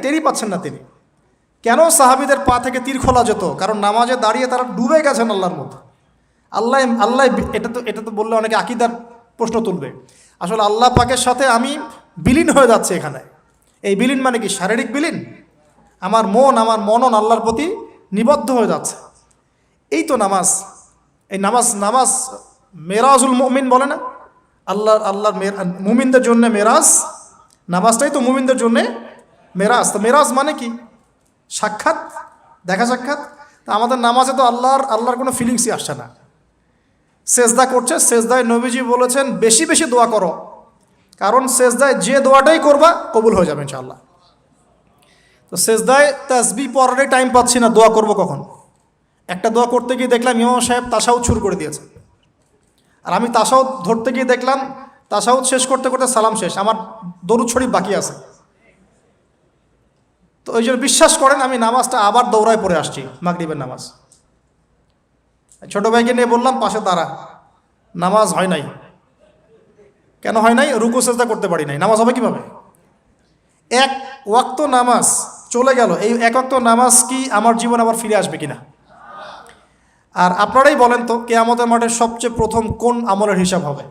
টেরি পাচ্ছেন না তিনি। কেন সাহাবীদের পা থেকে তীর খোলা যেত? কারণ নামাজে দাঁড়িয়ে তারা ডুবে গেছেন আল্লাহর মধ্যে। আল্লাহ এটা তো বললে অনেকে আকীদার প্রশ্ন তুলবে। আসলে আল্লাহ পাকের সাথে আমি বিলীন হয়ে যাচ্ছে এখানে। এই বিলীন মানে কি? শারীরিক বিলীন। আমার মনন আল্লাহর প্রতি নিবদ্ধ হয়ে যাচ্ছে। এই তো নামাজ। এই নামাজ মেরাজুল মুমিন বলে না, আল্লাহর মুমিনদের জন্য মেরাজ। নামাজটাই তো মুমিনদের জন্য মেরাজ। তো মেরাজ মানে কি? সাক্ষাৎ, দেখা সাক্ষাৎ। তা আমাদের নামাজে তো আল্লাহর কোনো ফিলিংসই আসছে না। সেজদা করছে, সেজদায় নবীজি বলেছেন বেশি বেশি দোয়া করো, কারণ সেজদায় যে দোয়াটাই করবা কবুল হয়ে যাবে ইনশাআল্লাহ। তো সেজদায় তাসবিহ পড়ারই টাইম পাচ্ছি না, দোয়া করব কখন? একটা দোয়া করতে গিয়ে দেখলাম ইমাম সাহেব তাশাহুদ শুরু করে দিয়েছে, আর আমি তাশাহুদ ধরতে গিয়ে দেখলাম তাশাহুদ শেষ করতে করতে সালাম শেষ, আমার দরুদ শরীফ বাকি আছে। তো ওই জন্য বিশ্বাস করেন আমি নামাজটা আবার দৌড়ায় পড়ে আসছি, মাগরিবের নামাজ। ছোট ভাইকে নিয়ে বললাম পাশে দাঁড়া, নামাজ হয় নাই। কেন হয় নাই? রুকু সেজদা করতে পারি নাই। নামাজ হবে কিভাবে? এক ওয়াক্ত নামাজ চলে গেল। এই এক ওয়াক্ত নামাজ কি আমার জীবন আবার ফিরে আসবে কিনা? আর আপনারাই বলেন তো, কিয়ামতের মাঠে সবচেয়ে প্রথম কোন আমলের হিসাব হবে?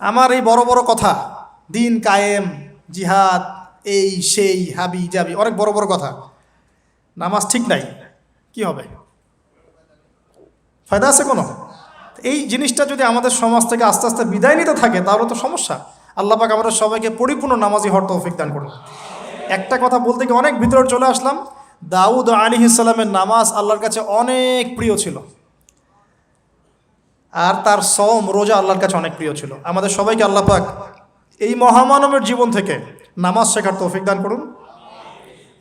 আমার এই বড় বড় কথা, দিন কায়েম, জিহাদ, এই সেই, হাবি জাবি, অনেক বড় বড় কথা, নামাজ ঠিক নাই, কি হবে? ফায়দা আছে কোনো? এই জিনিসটা যদি আমাদের সমাজ থেকে আস্তে আস্তে বিদায় নিতে থাকে তাহলে তো সমস্যা। আল্লাহ পাক আমাদের সবাইকে পরিপূর্ণ নামাজি হওয়ার তৌফিক দান করুন। একটা কথা বলতে গিয়ে অনেক ভিতরে চলে আসলাম। দাউদ আলাইহিস সালামের নামাজ আল্লাহর কাছে অনেক প্রিয় ছিল, আর তার সওম রোজা আল্লাহর কাছে অনেক প্রিয় ছিল। আমাদের সবাইকে আল্লাহ পাক এই মহামানবের জীবন থেকে নামাজ শেখার তৌফিক দান করুন,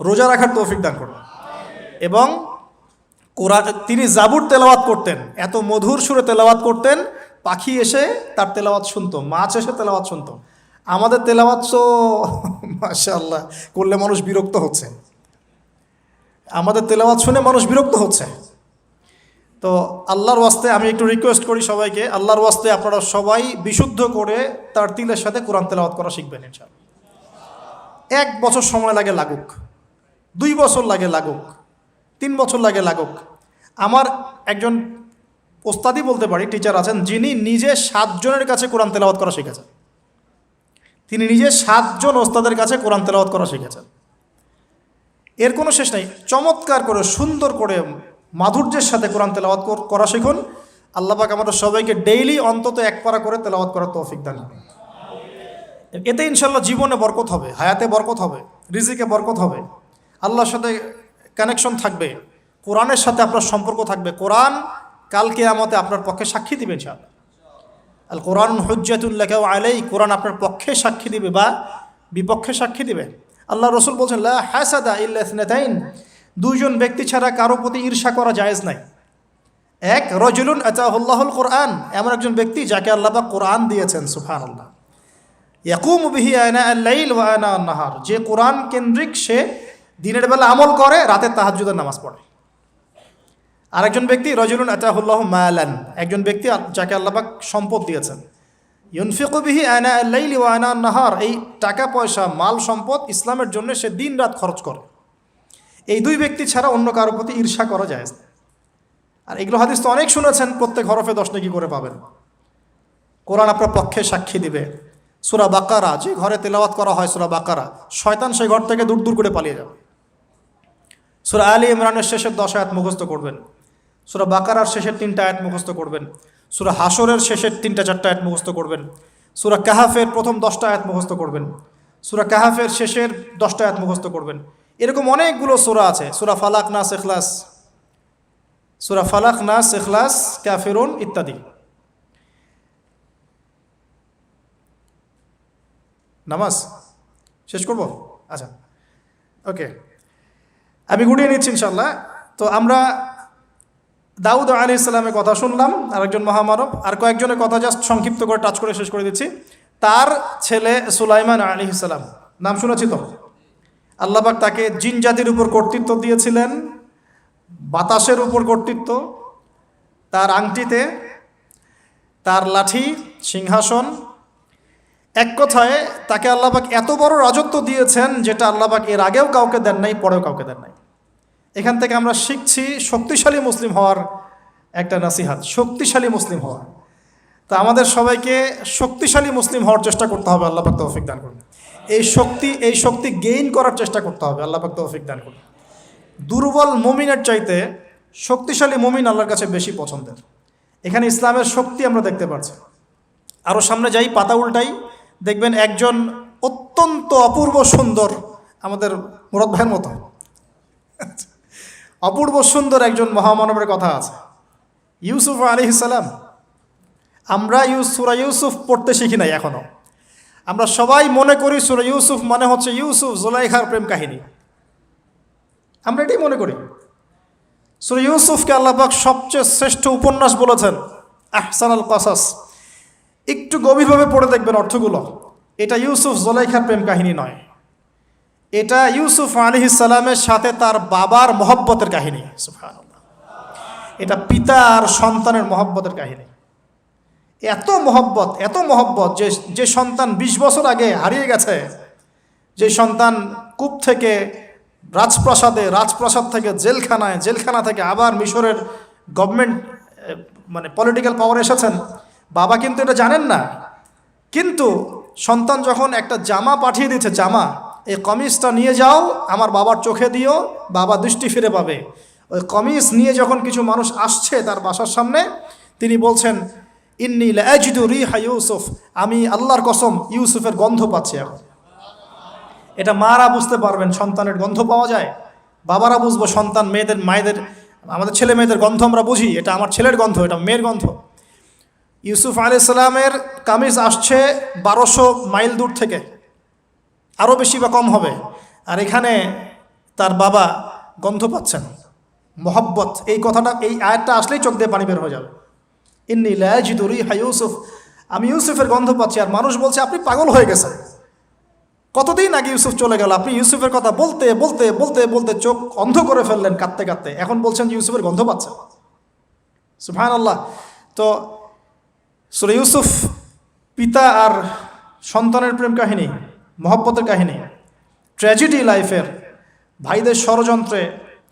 রোজা রাখার তৌফিক দান করুন। এবং কোরআন, তিনি জাবুর তেলাওয়াত করতেন, এত মধুর সুরে তেলাওয়াত করতেন, পাখি এসে তার তেলাওয়াত শুনতো, মাছ এসে তেলাওয়াত শুনতো। আমাদের তেলাওয়াত তো মাশাআল্লাহ করলে মানুষ বিরক্ত হচ্ছে, আমাদের তেলাওয়াত শুনে মানুষ বিরক্ত হচ্ছে। তো আল্লাহর ওয়াস্তে আমি একটু রিকোয়েস্ট করি সবাইকে, আল্লাহর ওয়াস্তে আপনারা সবাই বিশুদ্ধ করে তার তিলের সাথে কোরআন তেলাওয়াত করা শিখবেন ইনশাআল্লাহ। 1 বছর সময় লাগে লাগুক, 2 বছর লাগে লাগুক, 3 বছর লাগে লাগুক, আমার একজন ওস্তাদি বলতে পারি, টিচার আছেন, যিনি নিজে 7 জনের কাছে কোরআন তেলাওয়াত করা শিখেছেন। তিনি নিজে 7 জন ওস্তাদের কাছে কোরআন তেলাওয়াত করা শিখেছেন। এর কোনো শেষ নেই। চমৎকার করে, সুন্দর করে, মাধুর্যের সাথে কোরআন তেলাওয়াত করা শিখুন। আল্লাহ পাক আমাদের সবাইকে ডেইলি অন্তত 1 পারা করে তেলাওয়াত করার তৌফিক দান করুন। এতে ইনশাল্লাহ জীবনে বরকত হবে, হায়াতে বরকত হবে, রিজিকে বরকত হবে, আল্লাহর সাথে কানেকশন থাকবে, কোরআনের সাথে আপনার সম্পর্ক থাকবে। কোরআন কাল কিয়ামতে আপনার পক্ষে সাক্ষী দিবে ইনশাআল্লাহ। আল কোরআন হুজ্জাতুল লাকা ওয়া আলাইক, কোরআন আপনার পক্ষে সাক্ষী দিবে বা বিপক্ষে সাক্ষী দিবে। আল্লাহ রসুল বলছেন, লা হাসাদা ইল্লা ইসনাতাইন, 2 জন ব্যক্তি ছাড়া কারো প্রতি ঈর্ষা করা জায়েজ নাই। এক, রাজুলুন আতাহুল্লাহুল কোরআন, এমন একজন ব্যক্তি যাকে আল্লাহ পাক কোরআন দিয়েছেন, সুবহানাল্লাহ। ইয়াকুমু বিহি আনা আল-লাইল ওয়া আনা আন-নাহার, যে কোরআন কেন্দ্রিক, সে দিনের বেলা আমল করে, রাতে তাহাজ্জুদের নামাজ পড়ে। আরেকজন ব্যক্তি রাজুলুন আতাহুল্লাহু মালান, একজন ব্যক্তি যাকে আল্লাহ পাক সম্পদ দিয়েছেন, ইউনফিকু বিহি আনা আল-লাইল ওয়া আনা আন-নাহার, এই টাকা পয়সা, মাল সম্পদ ইসলামের জন্য সে দিন রাত খরচ করে। এই 2 ব্যক্তি ছাড়া অন্য কারোর প্রতি ঈর্ষা করা যায় না। আর এগুলো হাদিস তো অনেক শুনেছেন, প্রত্যেক হরফে 10 নেকি করে পাবেন। কোরআন আপনার পক্ষে সাক্ষী দিবে। সূরা বাকারা, যে ঘরে তেলাওয়াত করা হয় সূরা বাকারা, শয়তান সেই ঘর থেকে দূর দূর করে পালিয়ে যাবে। সূরা আলী ইমরানের শেষের 10 আয়াত মুখস্থ করবেন, সূরা বাকারার শেষের 3টা আয়াত মুখস্থ করবেন, সূরা হাশরের শেষের 3টা-4টা আয়াত মুখস্থ করবেন, সূরা কাহাফের প্রথম 10টা আয়াত মুখস্থ করবেন, সূরা কাহাফের শেষের 10টা আয়াত মুখস্থ করবেন। এরকম অনেকগুলো সূরা আছে, সূরা ফালাক, নাস, ইখলাস, সূরা ফালাক, নাস, ইখলাস, কাফিরুন ইত্যাদি। নামাজ শেষ করব? আচ্ছা, ওকে, আমি গুটিয়ে নিচ্ছি ইনশাল্লাহ। তো আমরা দাউদ আলাইহিস সালামের কথা শুনলাম, আরেকজন মহামানব। আর কয়েকজনের কথা জাস্ট সংক্ষিপ্ত করে টাচ করে শেষ করে দিচ্ছি। তার ছেলে সুলাইমান আলাইহিস সালাম, নাম শুনেছি তো? আল্লাহ পাক তাকে জিন জাতির উপর কর্তৃত্ব দিয়েছিলেন, বাতাসের উপর কর্তৃত্ব, তার আংটিতে, তার লাঠি, সিংহাসন, এক কথায় তাকে আল্লাহ পাক এত বড় রাজত্ব দিয়েছেন যেটা আল্লাহ পাক এর আগেও কাউকে দেন নাই, পরেও কাউকে দেন নাই। এখান থেকে আমরা শিখছি শক্তিশালী মুসলিম হওয়ার একটা নাসিহাত, শক্তিশালী মুসলিম হওয়া। তা আমাদের সবাইকে শক্তিশালী মুসলিম হওয়ার চেষ্টা করতে হবে, আল্লাহ পাক তৌফিক দান করুন। এই শক্তি গেইন করার চেষ্টা করতে হবে, আল্লাহ পাক তৌফিক দান করুন। দুর্বল মুমিনের চাইতে শক্তিশালী মুমিন আল্লাহর কাছে বেশি পছন্দের। এখানে ইসলামের শক্তি আমরা দেখতে পাচ্ছি। আরও সামনে যাই, পাতা উল্টাই, দেখবেন একজন অত্যন্ত অপূর্ব সুন্দর, আমাদের মুরাদ ভাইয়ের মতো অপূর্ব সুন্দর একজন মহামানবের কথা আছে, ইউসুফ আলাইহিস সালাম। আমরা সূরা ইউসুফ পড়তে শিখি নাই এখনো। আমরা সবাই মনে করি সূরা ইউসুফ মানে হচ্ছে ইউসুফ জুলাইখার প্রেম কাহিনী, আমরা এটাই মনে করি। সূরা ইউসুফকে আল্লাহ পাক সবচেয়ে শ্রেষ্ঠ উপন্যাস বলেছেন, আহসানুল কাসাস। একটু গভীরভাবে পড়ে দেখবেন অর্থগুলো। এটা ইউসুফ জুলাইখার প্রেম কাহিনী নয়, এটা ইউসুফ আলাইহিস সালামের সাথে তার বাবার মহব্বতের কাহিনী। সুবহানাল্লাহ, এটা পিতা আর সন্তানের মহব্বতের কাহিনী। এত মহব্বত যে সন্তান 20 বছর আগে হারিয়ে গেছে, যে সন্তান কূপ থেকে রাজপ্রাসাদে, রাজপ্রাসাদ থেকে জেলখানায়, জেলখানা থেকে আবার মিশরের গভর্নমেন্ট মানে পলিটিক্যাল পাওয়ার এসেছেন। বাবা কিন্তু এটা জানেন না, কিন্তু সন্তান যখন একটা জামা পাঠিয়ে দিয়েছে, জামা, এই কমিজটা নিয়ে যাও, আমার বাবার চোখে দিও, বাবা দৃষ্টি ফিরে পাবে। ওই কমিজ নিয়ে যখন কিছু মানুষ আসছে তার বাসার সামনে, তিনি বলছেন, ইন্নী লাআজিদু রিহা ইউসুফ, আমি আল্লাহর কসম ইউসুফের গন্ধ পাচ্ছি এখন। এটা মারা বুঝতে পারবেন, সন্তানের গন্ধ পাওয়া যায়। বাবারা বুঝবো, সন্তান, মায়েদের, আমাদের ছেলে মেয়েদের গন্ধ আমরা বুঝি, এটা আমার ছেলের গন্ধ, এটা মেয়ের গন্ধ। ইউসুফ আলাইহিস সালামের কামিজ আসছে 1200 মাইল দূর থেকে, আরও বেশি বা কম হবে। আর এখানে তার বাবা গন্ধ পাচ্ছেন, মহব্বত। এই কথাটা, এই আয়াতটা আসলেই চোখ দিয়ে পানি বের হয়ে যাবে। ইন্নী লাআজিদু রিহা ইউসুফ, আমি ইউসুফের গন্ধ পাচ্ছি। আর মানুষ বলছে, আপনি পাগল হয়ে গেছেন, কতদিন আগে ইউসুফ চলে গেল, আপনি ইউসুফের কথা বলতে বলতে বলতে বলতে চোখ অন্ধ করে ফেললেন কাঁদতে কাঁদতে, এখন বলছেন যে ইউসুফের গন্ধ পাচ্ছেন। সুবহানাল্লাহ। তো সূরা ইউসুফ পিতা আর সন্তানের প্রেম কাহিনী, মহব্বতের কাহিনী, ট্র্যাজেডি লাইফের। ভাইদের ষড়যন্ত্রে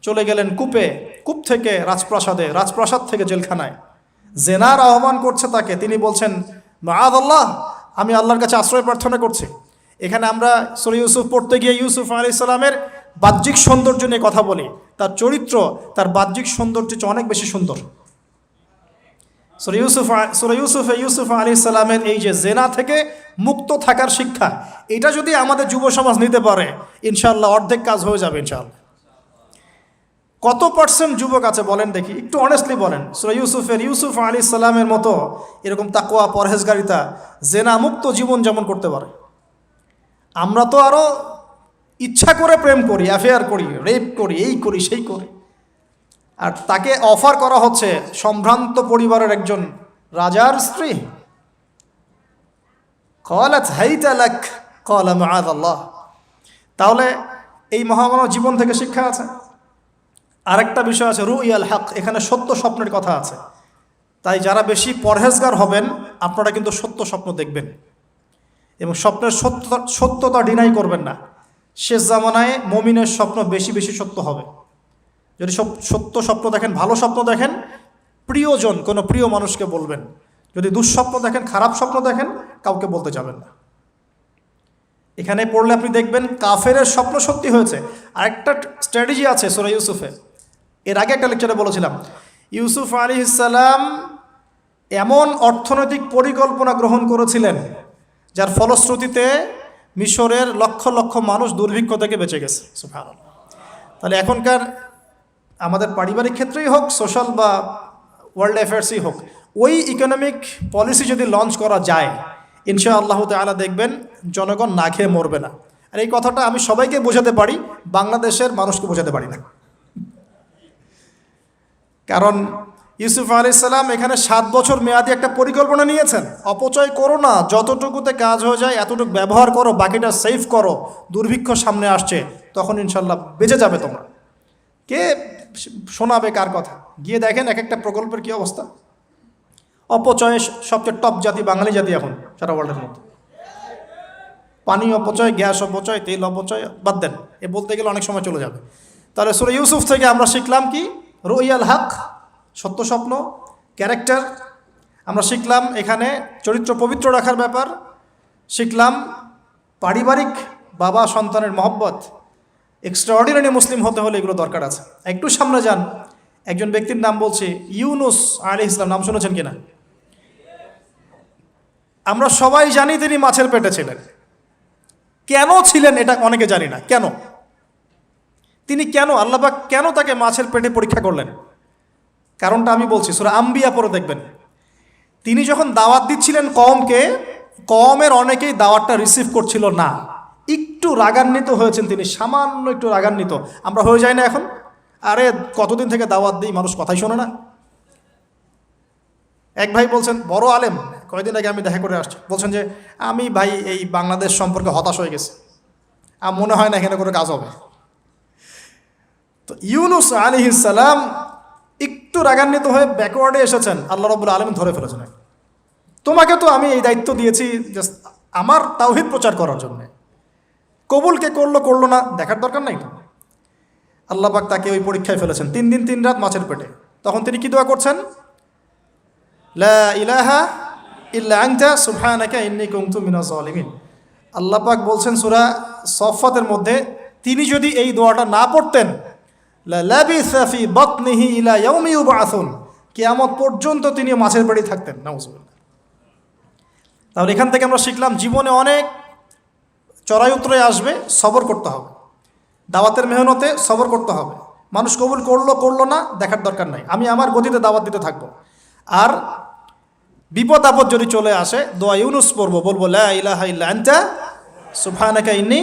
চলে গেলেন কূপে, কূপ থেকে রাজপ্রাসাদে, রাজপ্রাসাদ থেকে জেলখানায়, জেনার আহ্বান করছে তাকে, তিনি বলছেন মাআযাল্লাহ, আমি আল্লাহর কাছে আশ্রয় প্রার্থনা করছি। এখানে আমরা সূরা ইউসুফ পড়তে গিয়ে ইউসুফ আলাইহিস সালামের বাহ্যিক সৌন্দর্য নিয়ে কথা বলি, তার চরিত্র তার বাহ্যিক সৌন্দর্য চেয়ে অনেক বেশি সুন্দর। সূরা ইউসুফ আলাইহিস সালামের এই যে জেনা থেকে মুক্ত থাকার শিক্ষা, এটা যদি আমাদের যুব সমাজ নিতে পারে ইনশাআল্লাহ অর্ধেক কাজ হয়ে যাবে ইনশাআল্লাহ। কত পার্সেন্ট যুবক আছে বলেন দেখি, একটু অনেস্টলি বলেন, সূরা ইউসুফ আলাইহিস সালামের মতো এরকম তাকওয়া, পরহেজগারিতা, জেনা মুক্ত জীবন যেমন করতে পারে। আমরা তো আরও ইচ্ছা করে প্রেম করি, অ্যাফেয়ার করি, রেপ করি, এই করি সেই করি, আর তাকে অফার করা হচ্ছে সম্ভ্রান্ত পরিবারের একজন রাজার স্ত্রী। ক্বালাত হাইতা লাক ক্বালা মাআযাল্লাহ। তাহলে এই মহামানব জীবন থেকে শিক্ষা আছে। আরেকটা বিষয় আছে রুইয়াল হক, এখানে সত্য স্বপ্নের কথা আছে। তাই যারা বেশি পরহেজগার হবেন আপনারা কিন্তু সত্য স্বপ্ন দেখবেন এবং স্বপ্নের সত্যতা ডিনাই করবেন না। শেষ জামানায় মুমিনের স্বপ্ন বেশি বেশি সত্য হবে। যদি সত্য স্বপ্ন দেখেন, ভালো স্বপ্ন দেখেন, প্রিয়জন কোনো প্রিয় মানুষকে বলবেন। যদি দুঃস্বপ্ন দেখেন, খারাপ স্বপ্ন দেখেন, কাউকে বলতে যাবেন না। এখানে পড়লে আপনি দেখবেন কাফেরের স্বপ্ন সত্যি হয়েছে। আরেকটা স্ট্র্যাটেজি আছে সূরা ইউসুফে, এর আগে একটা লেকচারে বলেছিলাম। ইউসুফ আলাইহিস সালাম এমন অর্থনৈতিক পরিকল্পনা গ্রহণ করেছিলেন যার ফলশ্রুতিতে মিশরের লক্ষ লক্ষ মানুষ দুর্ভিক্ষ থেকে বেঁচে গেছে। সুবহানাল্লাহ। তাহলে এখনকার আমাদের পারিবারিক ক্ষেত্রেই হোক, সোশ্যাল বা ওয়ার্ল্ড অ্যাফেয়ার্সই হোক, ওই ইকোনমিক পলিসি যদি লঞ্চ করা যায় ইনশাআল্লাহ তাআলা দেখবেন জনগণ না খেয়ে মরবে না। আর এই কথাটা আমি সবাইকে বোঝাতে পারি, বাংলাদেশের মানুষকে বোঝাতে পারি না। কারণ ইউসুফ আলাইহিস সালাম এখানে 7 বছর মেয়াদি একটা পরিকল্পনা নিয়েছেন। অপচয় করো না, যতটুকুতে কাজ হয়ে যায় এতটুকু ব্যবহার করো, বাকিটা সেভ করো। দুর্ভিক্ষ সামনে আসছে, তখন ইনশাল্লাহ বেঁচে যাবে তোমরা। কে শোনাবে কার কথা? গিয়ে দেখেন এক একটা প্রকল্পের কী অবস্থা। অপচয়ে সবচেয়ে টপ জাতি বাঙালি জাতি এখন সারা ওয়ার্ল্ডের মধ্যে। পানি অপচয়, গ্যাস অপচয়, তেল অপচয়, বাদ দেন, এ বলতে গেলে অনেক সময় চলে যাবে। তাহলে সূরা ইউসুফ থেকে আমরা শিখলাম কি? রুইয়াল হক, সত্য স্বপ্ন, ক্যারেক্টার। আমরা শিখলাম এখানে চরিত্র পবিত্র রাখার ব্যাপার। শিখলাম পারিবারিক বাবা সন্তানের মহব্বত। এক্সট্রাঅর্ডিনারি মুসলিম হতে হলে এগুলো দরকার আছে। একটু সামনে যান, একজন ব্যক্তির নাম বলছি ইউনুস আলাইহিস সালাম, নাম শুনেছেন কিনা? আমরা সবাই জানি তিনি মাছের পেটে ছিলেন। কেন ছিলেন এটা অনেকে জানি না। কেন তিনি, কেন আল্লাহ পাক কেন তাকে মাছের পেটে পরীক্ষা করলেন? কারণটা আমি বলছি, সূরা আম্বিয়া পড়ে দেখবেন। তিনি যখন দাওয়াত দিচ্ছিলেন কওমকে, কওমের অনেকেই দাওয়াতটা রিসিভ করছিল না। একটু রাগান্বিত হয়েছেন তিনি, সামান্য একটু রাগান্বিত। আমরা হয়ে যাই না এখন? আরে কতদিন থেকে দাওয়াত দিই, মানুষ কথাই শোনে না। এক ভাই বলছেন, বড় আলেম, কয়েকদিন আগে আমি দেখা করে আসছি, বলছেন যে আমি ভাই এই বাংলাদেশ সম্পর্কে হতাশ হয়ে গেছি, আর মনে হয় না এখানে কোনো কাজ হবে। তো ইউনুস আলাইহিস সালাম একটু রাগান্বিত হয়ে ব্যাকওয়ার্ডে এসেছেন, আল্লাহ রাব্বুল আলামিন ধরে ফেলেছেন। তোমাকে তো আমি এই দায়িত্ব দিয়েছি জাস্ট আমার তাওহীদ প্রচার করার জন্য, কবুলকে করলো না দেখার দরকার নাই। আল্লাহ পাক তাকে ওই পরীক্ষায় ফেলেছেন, 3 দিন 3 রাত মাছের পেটে। তখন তিনি কি দোয়া করছেন? লা ইলাহা ইল্লা আনতা সুবহানাকা ইন্নী কুনতু মিনাজ জালিমিন। আল্লাহ পাক বলছেন সূরা সফফাতের মধ্যে, তিনি যদি এই দোয়াটা না পড়তেন লা লাবিসা ফি বাতনিহি ইলা ইয়াউমি ইউবআসুন, কিয়ামত পর্যন্ত তিনি মাছের পেটে থাকতেন। নাউজুবিল্লাহ। তাহলে এখান থেকে আমরা শিখলাম জীবনে অনেক চড়াই উতরাই আসবে, সবর করতে হবে। দাওয়াতের মেহনতে সবর করতে হবে। মানুষ কবুল করলো না দেখার দরকার নাই, আমি আমার গতিতে দাওয়াত দিতে থাকবো। আর বিপদ আপদ যদি চলে আসে দোয়া ইউনুস পড়বো, বলবো লা ইলাহা ইল্লা আনতা সুবহানাকা ইন্নী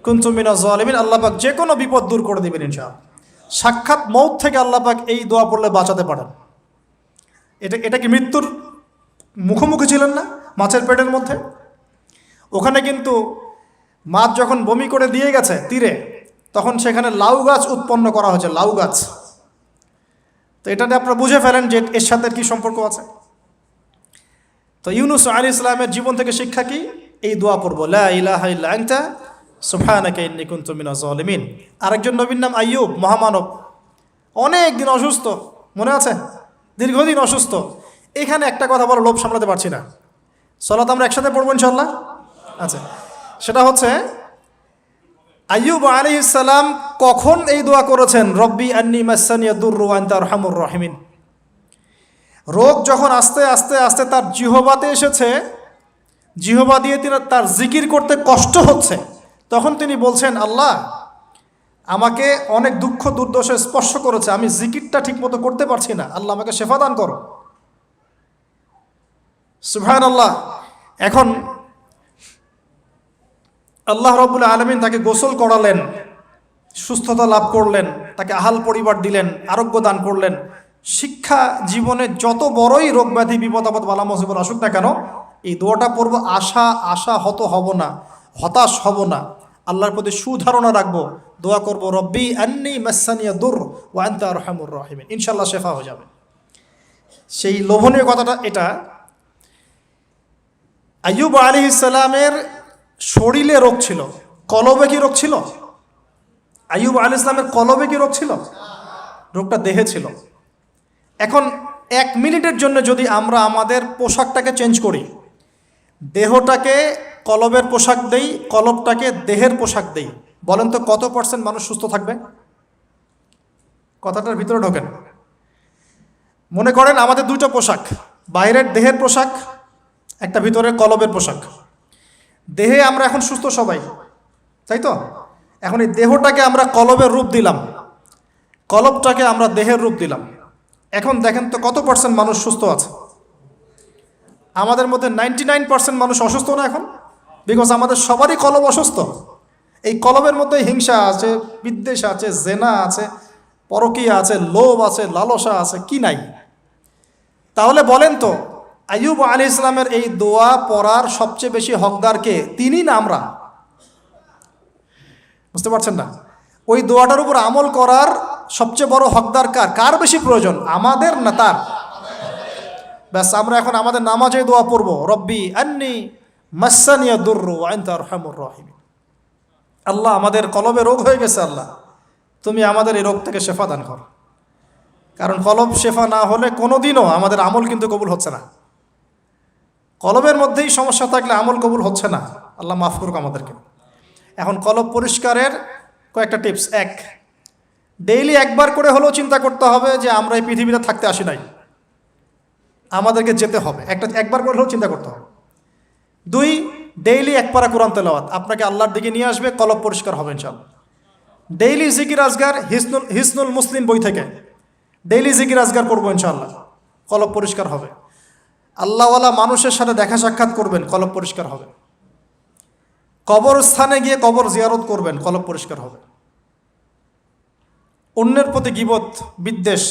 কুনতু মিনাজ জালিমিন। আল্লাহ পাক যে কোনো বিপদ দূর করে দিবেন ইনশাআল্লাহ। সাক্ষাৎ মৌত থেকে আল্লাহ পাক এই দোয়া পড়লে বাঁচাতে পারেন। এটা কি মৃত্যুর মুখোমুখি ছিলেন না মাছের পেটের মধ্যে? ওখানে কিন্তু মাছ যখন বমি করে দিয়ে গেছে তীরে, তখন সেখানে লাউ গাছ উৎপন্ন করা হয়েছে, লাউ গাছ। তো এটাতে আপনারা বুঝে ফেলেন যে এর সাথে কি সম্পর্ক আছে। তো ইউনুস আলাইহিস সালামের জীবন থেকে শিক্ষা কি? এই দোয়া পড়বো, লা ইলাহা ইল্লা আনতা সুবহানাকা ইন্নী কুনতু মিনাজ জালিমিন। আরেকজন নবীর নাম আইয়ুব, মহামানব। অনেক দিন অসুস্থ, মনে আছে? দীর্ঘদিন অসুস্থ। এখানে একটা কথা বলো, লোভ সামলাতে পারছি না। সালাত আমরা একসাথে পড়বো ইনশাল্লাহ। আচ্ছা, সেটা হচ্ছে আইয়ুব আলাইহিস সালাম কখন এই দোয়া করেছেন? রব্বি আন্নি মাসানিয়া দুররু ওয়া আনতা আরহামুর রাহিমিন। রোগ যখন আস্তে আস্তে আস্তে তার জিহ্বাতে এসেছে, জিহ্বা দিয়ে তার জিকির করতে কষ্ট হচ্ছে, তখন তিনি বলছেন, আল্লাহ আমাকে অনেক দুঃখ দুর্দশা স্পর্শ করেছে, আমি জিকিরটা ঠিকমতো করতে পারছি না, আল্লাহ আমাকে শেফা দান করো। সুবহানাল্লাহ। এখন আল্লাহ রাব্বুল আলামিন তাকে গোসল করালেন, সুস্থতা লাভ করলেন, তাকে আহাল পরিবার দিলেন, আরোগ্য দান করলেন। শিক্ষা জীবনে যত বড়ই রোগ ব্যাধি বিপদ আপদ বালা মুসিবত আসুক না কেন, এই দোয়াটা পড়বো, আশা হব না, হতাশ হব না, আল্লাহর প্রতি সুধারণা রাখবো, দোয়া করবো রব্বি আন্নি মাসানিয়া দুর ওয়া আনতা আরহামুর রাহিমিন, ইনশাআল্লাহ শেফা হয়ে যাবে। সেই লোভনীয় কথাটা এটা, আইয়ুব আলাইহিস সালামের শরীরে রোগ ছিল, কলবে কি রোগ ছিল? আইয়ুব আলাইহিস সালামের কলবে কি রোগ ছিল? রোগটা দেহে ছিল। এখন 1 মিনিটের জন্য যদি আমরা আমাদের পোশাকটাকে চেঞ্জ করি, দেহটাকে কলবের পোশাক দেই, কলবটাকে দেহের পোশাক দেই, বলেন তো কত % মানুষ সুস্থ থাকবে? কথাটার ভিতরে ঢোকেন। মনে করেন আমাদের 2টা পোশাক, বাইরের দেহের পোশাক, একটা ভিতরের কলবের পোশাক। দেহে আমরা এখন সুস্থ সবাই, তাই তো? এখন এই দেহটাকে আমরা কলবের রূপ দিলাম, কলবটাকে আমরা দেহের রূপ দিলাম। এখন দেখেন তো কত % মানুষ সুস্থ আছে? আমাদের মধ্যে 99% মানুষ অসুস্থ না এখন, বিকজ আমাদের সবারই কলব অসুস্থ। এই কলবের মধ্যে হিংসা আছে, বিদ্বেষ আছে, জেনা আছে, পরকীয়া আছে, লোভ আছে, লালসা আছে, কি নাই? তাহলে বলেন তো আইয়ুব আলাইহিস সালামের এই দোয়া পড়ার সবচেয়ে বেশি হকদার কে? তিনি না আমরা? বুঝতে পারছেন না? ওই দোয়াটার উপর আমল করার সবচেয়ে বড় হকদার কার বেশি প্রয়োজন, আমাদের না তার? ব্যাস, আমরা এখন আমাদের নামাজে দোয়া পড়বো, রব্বি আন্নি মাসানিয়া দুররু ওয়া আনতা আরহামুর রাহিমিন। আল্লাহ আমাদের কলবে রোগ হয়ে গেছে, আল্লাহ তুমি আমাদের এই রোগ থেকে শেফা দান করো। কারণ কলব শেফা না হলে কোনোদিনও আমাদের আমল কিন্তু কবুল হচ্ছে না। কলবের মধ্যেই সমস্যা থাকলে আমল কবুল হচ্ছে না। আল্লাহ মাফ করুক আমাদেরকে। এখন কলব পরিষ্কারের কয়েকটা টিপস। 1, ডেইলি একবার করে হলেও চিন্তা করতে হবে যে আমরা এই পৃথিবীতে থাকতে আসি নাই, আমাদেরকে যেতে হবে। একবার করে হলেও চিন্তা করতে হবে। 2, ডেইলি 1 পারা কোরআন তেলাওয়াত আপনাকে আল্লাহর দিকে নিয়ে আসবে, কলব পরিষ্কার হবে ইনশাআল্লাহ। ডেইলি জিকির আজগার, হিসনুল মুসলিম বই থেকে ডেইলি জিকির আজগার করবো ইনশাআল্লাহ, কলব পরিষ্কার হবে। আল্লাহওয়ালা মানুষের সাথে দেখা সাক্ষাৎ করবেন, কলব পরিষ্কার হবে। কবরস্থানে গিয়ে কবর জিয়ারত করবেন, কলব পরিষ্কার হবে। অন্যের প্রতি গীবত, বিদ্বেষ,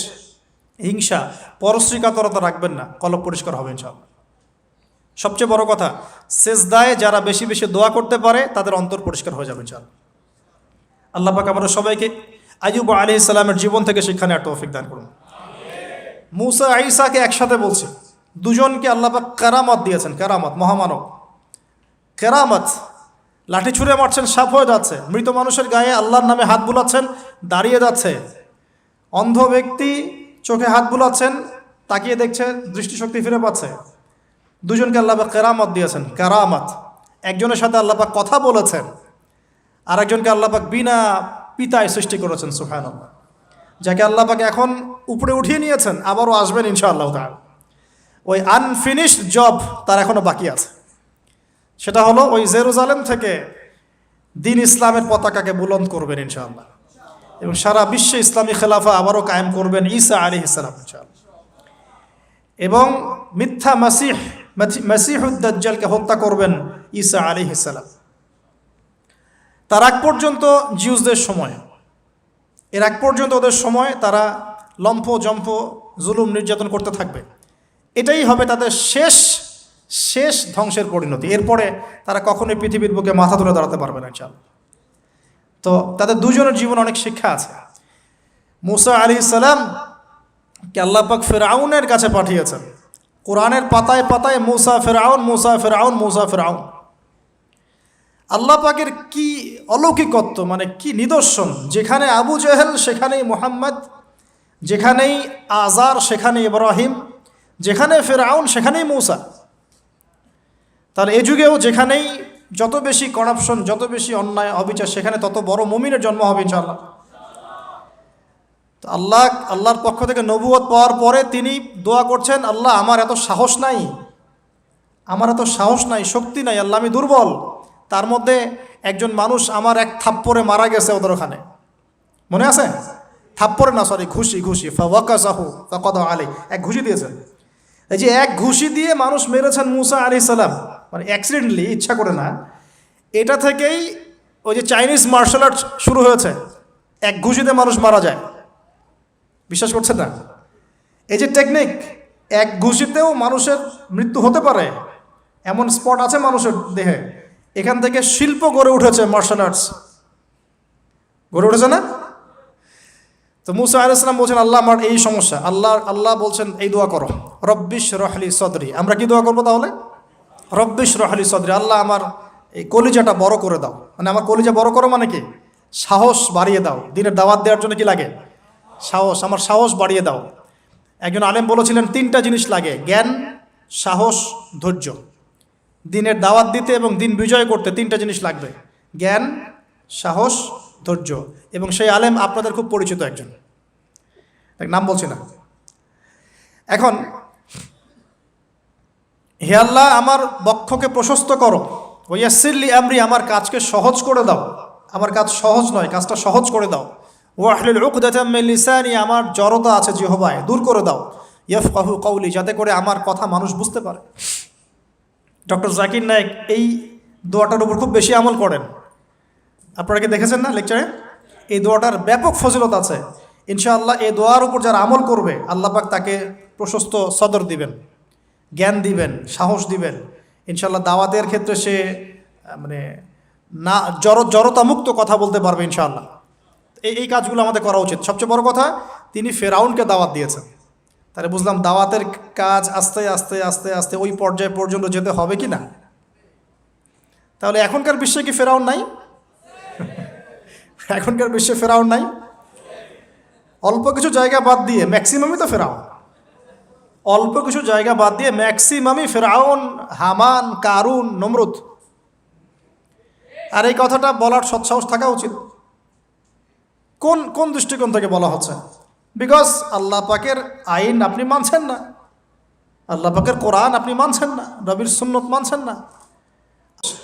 হিংসা, পরশ্রীকাতরতা রাখবেন না, কলব পরিষ্কার হবে ইনশাআল্লাহ। সবচেয়ে বড় কথা, সেজদায় যারা বেশি বেশি দোয়া করতে পারে তাদের অন্তর পরিষ্কার হয়ে যাবে ইনশাআল্লাহ। আল্লাহ পাক আমাদের সবাইকে আইয়ুব আলাইহিস সালামের জীবন থেকে শিক্ষা নেওয়ার তৌফিক দান করুন। মুসা ঈসাকে একসাথে বলছে, দুজনকে আল্লাহ পাক কেরামত দিয়েছেন, কেরামত, মহামানব, কেরামত। লাঠি ছুঁড়ে মারছেন, সাপ হয়ে যাচ্ছে। মৃত মানুষের গায়ে আল্লাহর নামে হাত বুলাচ্ছেন, দাঁড়িয়ে যাচ্ছে। অন্ধ ব্যক্তি চোখে হাত বুলাচ্ছেন, তাকিয়ে দেখছে, দৃষ্টিশক্তি ফিরে পাচ্ছে। দুজনকে আল্লাহ পাক কেরামত দিয়েছেন, কেরামত। একজনের সাথে আল্লাহ পাক কথা বলেছেন, আরেকজনকে আল্লাহ পাক বিনা পিতায় সৃষ্টি করেছেন, সুবহানাল্লাহ। যাকে আল্লাহ পাক এখন উপরে উঠিয়ে নিয়েছেন, আবারও আসবেন ইনশাআল্লাহ তাআলা। ওই আনফিনিশড জব তার এখনো বাকি আছে। সেটা হলো ওই জেরুজালেম থেকে দিন ইসলামের পতাকাকে বুলন্দ করবেন ইনশাআল্লাহ, এবং সারা বিশ্বে ইসলামী খেলাফা আবারও কায়েম করবেন ঈসা আলাইহিস সালাম ইনশাআল্লাহ। এবং মিথ্যা মাসিহুদ দাজ্জালকে হত্যা করবেন ঈসা আলাইহিস সালাম। তার আগ পর্যন্ত জিউসদের সময়, এর আগ পর্যন্ত ওদের সময় তারা লম্ফ জম্ফ জুলুম নির্যাতন করতে থাকবে। এটাই হবে তাদের শেষ ধ্বংসের পরিণতি। এরপরে তারা কখনোই পৃথিবীর বুকে মাথা তুলে দাঁড়াতে পারবে না ইনশাআল্লাহ। তো তাদের দুজনের জীবনে অনেক শিক্ষা আছে। মুসা আলাইহিস সালাম কে আল্লাহ পাক ফিরআউনের কাছে পাঠিয়েছেন। কোরআনের পাতায় পাতায় মুসা ফিরআউন, মুসা ফিরআউন, মুসা ফিরআউন। আল্লাহ পাকের কি অলৌকিকত্ব, মানে কি নিদর্শন! যেখানে আবু জেহেল সেখানেই মুহাম্মদ, যেখানেই আজার সেখানে ইব্রাহিম, যেখানে ফেরাউন সেখানেই মূসা। তাহলে এই যুগেও যেখানেই যত বেশি করাপশন, যত বেশি অন্যায় অবিচার, সেখানে তত বড় মুমিনের জন্ম হবে ইনশাআল্লাহ। তো আল্লাহর পক্ষ থেকে নবুয়ত পাওয়ার পরে তিনি দোয়া করছেন, আল্লাহ আমার এত সাহস নাই, আমার এত সাহস নাই, শক্তি নাই, আল্লাহ আমি দুর্বল। তার মধ্যে একজন মানুষ আমার এক থাপ্পড়ে মারা গেছে ওদের ওখানে, মনে আছে? থাপ্পড়ে না, সরি, ঘুষি ফাওয়াকাসাহু ফাকাদা আলাই, এক ঘুষি দিয়েছেন। এই যে এক ঘুষি দিয়ে মানুষ মেরেছেন মুসা আলাইহিস সালাম, মানে অ্যাক্সিডেন্টলি, ইচ্ছা করে না। এটা থেকেই ওই যে চাইনিজ মার্শাল আর্ট শুরু হয়েছে, এক ঘুষিতে মানুষ মারা যায়। বিশ্বাস করছেন না? এই যে টেকনিক, এক ঘুষিতেও মানুষের মৃত্যু হতে পারে, এমন স্পট আছে মানুষের দেহে। এখান থেকে শিল্প গড়ে উঠেছে, মার্শাল আর্টস গড়ে উঠেছে না? তো মুসা আলাইহিস সালাম বলছেন, আল্লাহ আমার এই সমস্যা। আল্লাহ বলছেন এই দোয়া করো, রব্বিশ রহলি সদরি। আমরা কি দোয়া করবো তাহলে? রব্বিশ রহলি সদরি, আল্লাহ আমার এই কলিজাটা বড় করে দাও। মানে আমার কলিজা বড় করো মানে কি? সাহস বাড়িয়ে দাও। দিনের দাওয়াত দেওয়ার জন্য কি লাগে? সাহস। আমার সাহস বাড়িয়ে দাও। একজন আলেম বলেছিলেন 3টা জিনিস লাগে, জ্ঞান, সাহস, ধৈর্য। দিনের দাওয়াত দিতে এবং দিন বিজয় করতে 3টা জিনিস লাগবে, জ্ঞান, সাহস, ধৈর্য। এবং সেই আলেম আপনাদের খুব পরিচিত একজন, নাম বলছি না। এখন হে আল্লাহ আমার বক্ষকে প্রশস্ত করো, ওয়াসিরলি আমরি, আমার কাজকে সহজ করে দাও। আমার কাজ সহজ নয়, কাজটা সহজ করে দাও। ওয়াহলুল উকদাতাম মিন লিসানি, আমার জড়তা আছে জিহ্বায়, দূর করে দাও। ইয়াফকাহু কওলি, যাতে করে আমার কথা মানুষ বুঝতে পারে। ডক্টর জাকির নায়েক এই দোয়াটার উপর খুব বেশি আমল করেন। আপনারা কি দেখেছেন না লেকচারে? এই দোয়াটার ব্যাপক ফজিলত আছে। ইনশাআল্লাহ এই দোয়ার উপর যারা আমল করবে, আল্লাহ পাক তাকে প্রশস্ত সদর দিবেন, জ্ঞান দিবেন, সাহস দিবেন। ইনশাআল্লাহ দাওয়াতের ক্ষেত্রে সে মানে না জড়তামুক্ত কথা বলতে পারবে ইনশাআল্লাহ। এই কাজগুলো আমাদের করা উচিত। সবচেয়ে বড় কথা, তিনি ফেরাউনকে দাওয়াত দিয়েছেন। তাহলে বুঝলাম দাওয়াতের কাজ আস্তে আস্তে আস্তে আস্তে ওই পর্যায়ে পর্যন্ত যেতে হবে কি না? তাহলে এখনকার বিশ্বে কি ফেরাউন নাই? এখনকার বিশ্বে ফেরাউন নাই? অল্প কিছু জায়গা বাদ দিয়ে ম্যাক্সিমামই তো ফেরাউন। অল্প কিছু জায়গা বাদ দিয়ে ম্যাক্সিমামই ফেরাউন, হামান, কারুন, নমরুদ। আর এই কথাটা বলার সৎসাহস থাকা উচিত। কোন দৃষ্টিকোণ থেকে বলা হচ্ছে? বিকজ আল্লাহ পাকের আইন আপনি মানছেন না, আল্লাহ পাকের কোরআন আপনি মানছেন না, নবীর সুন্নত মানছেন না।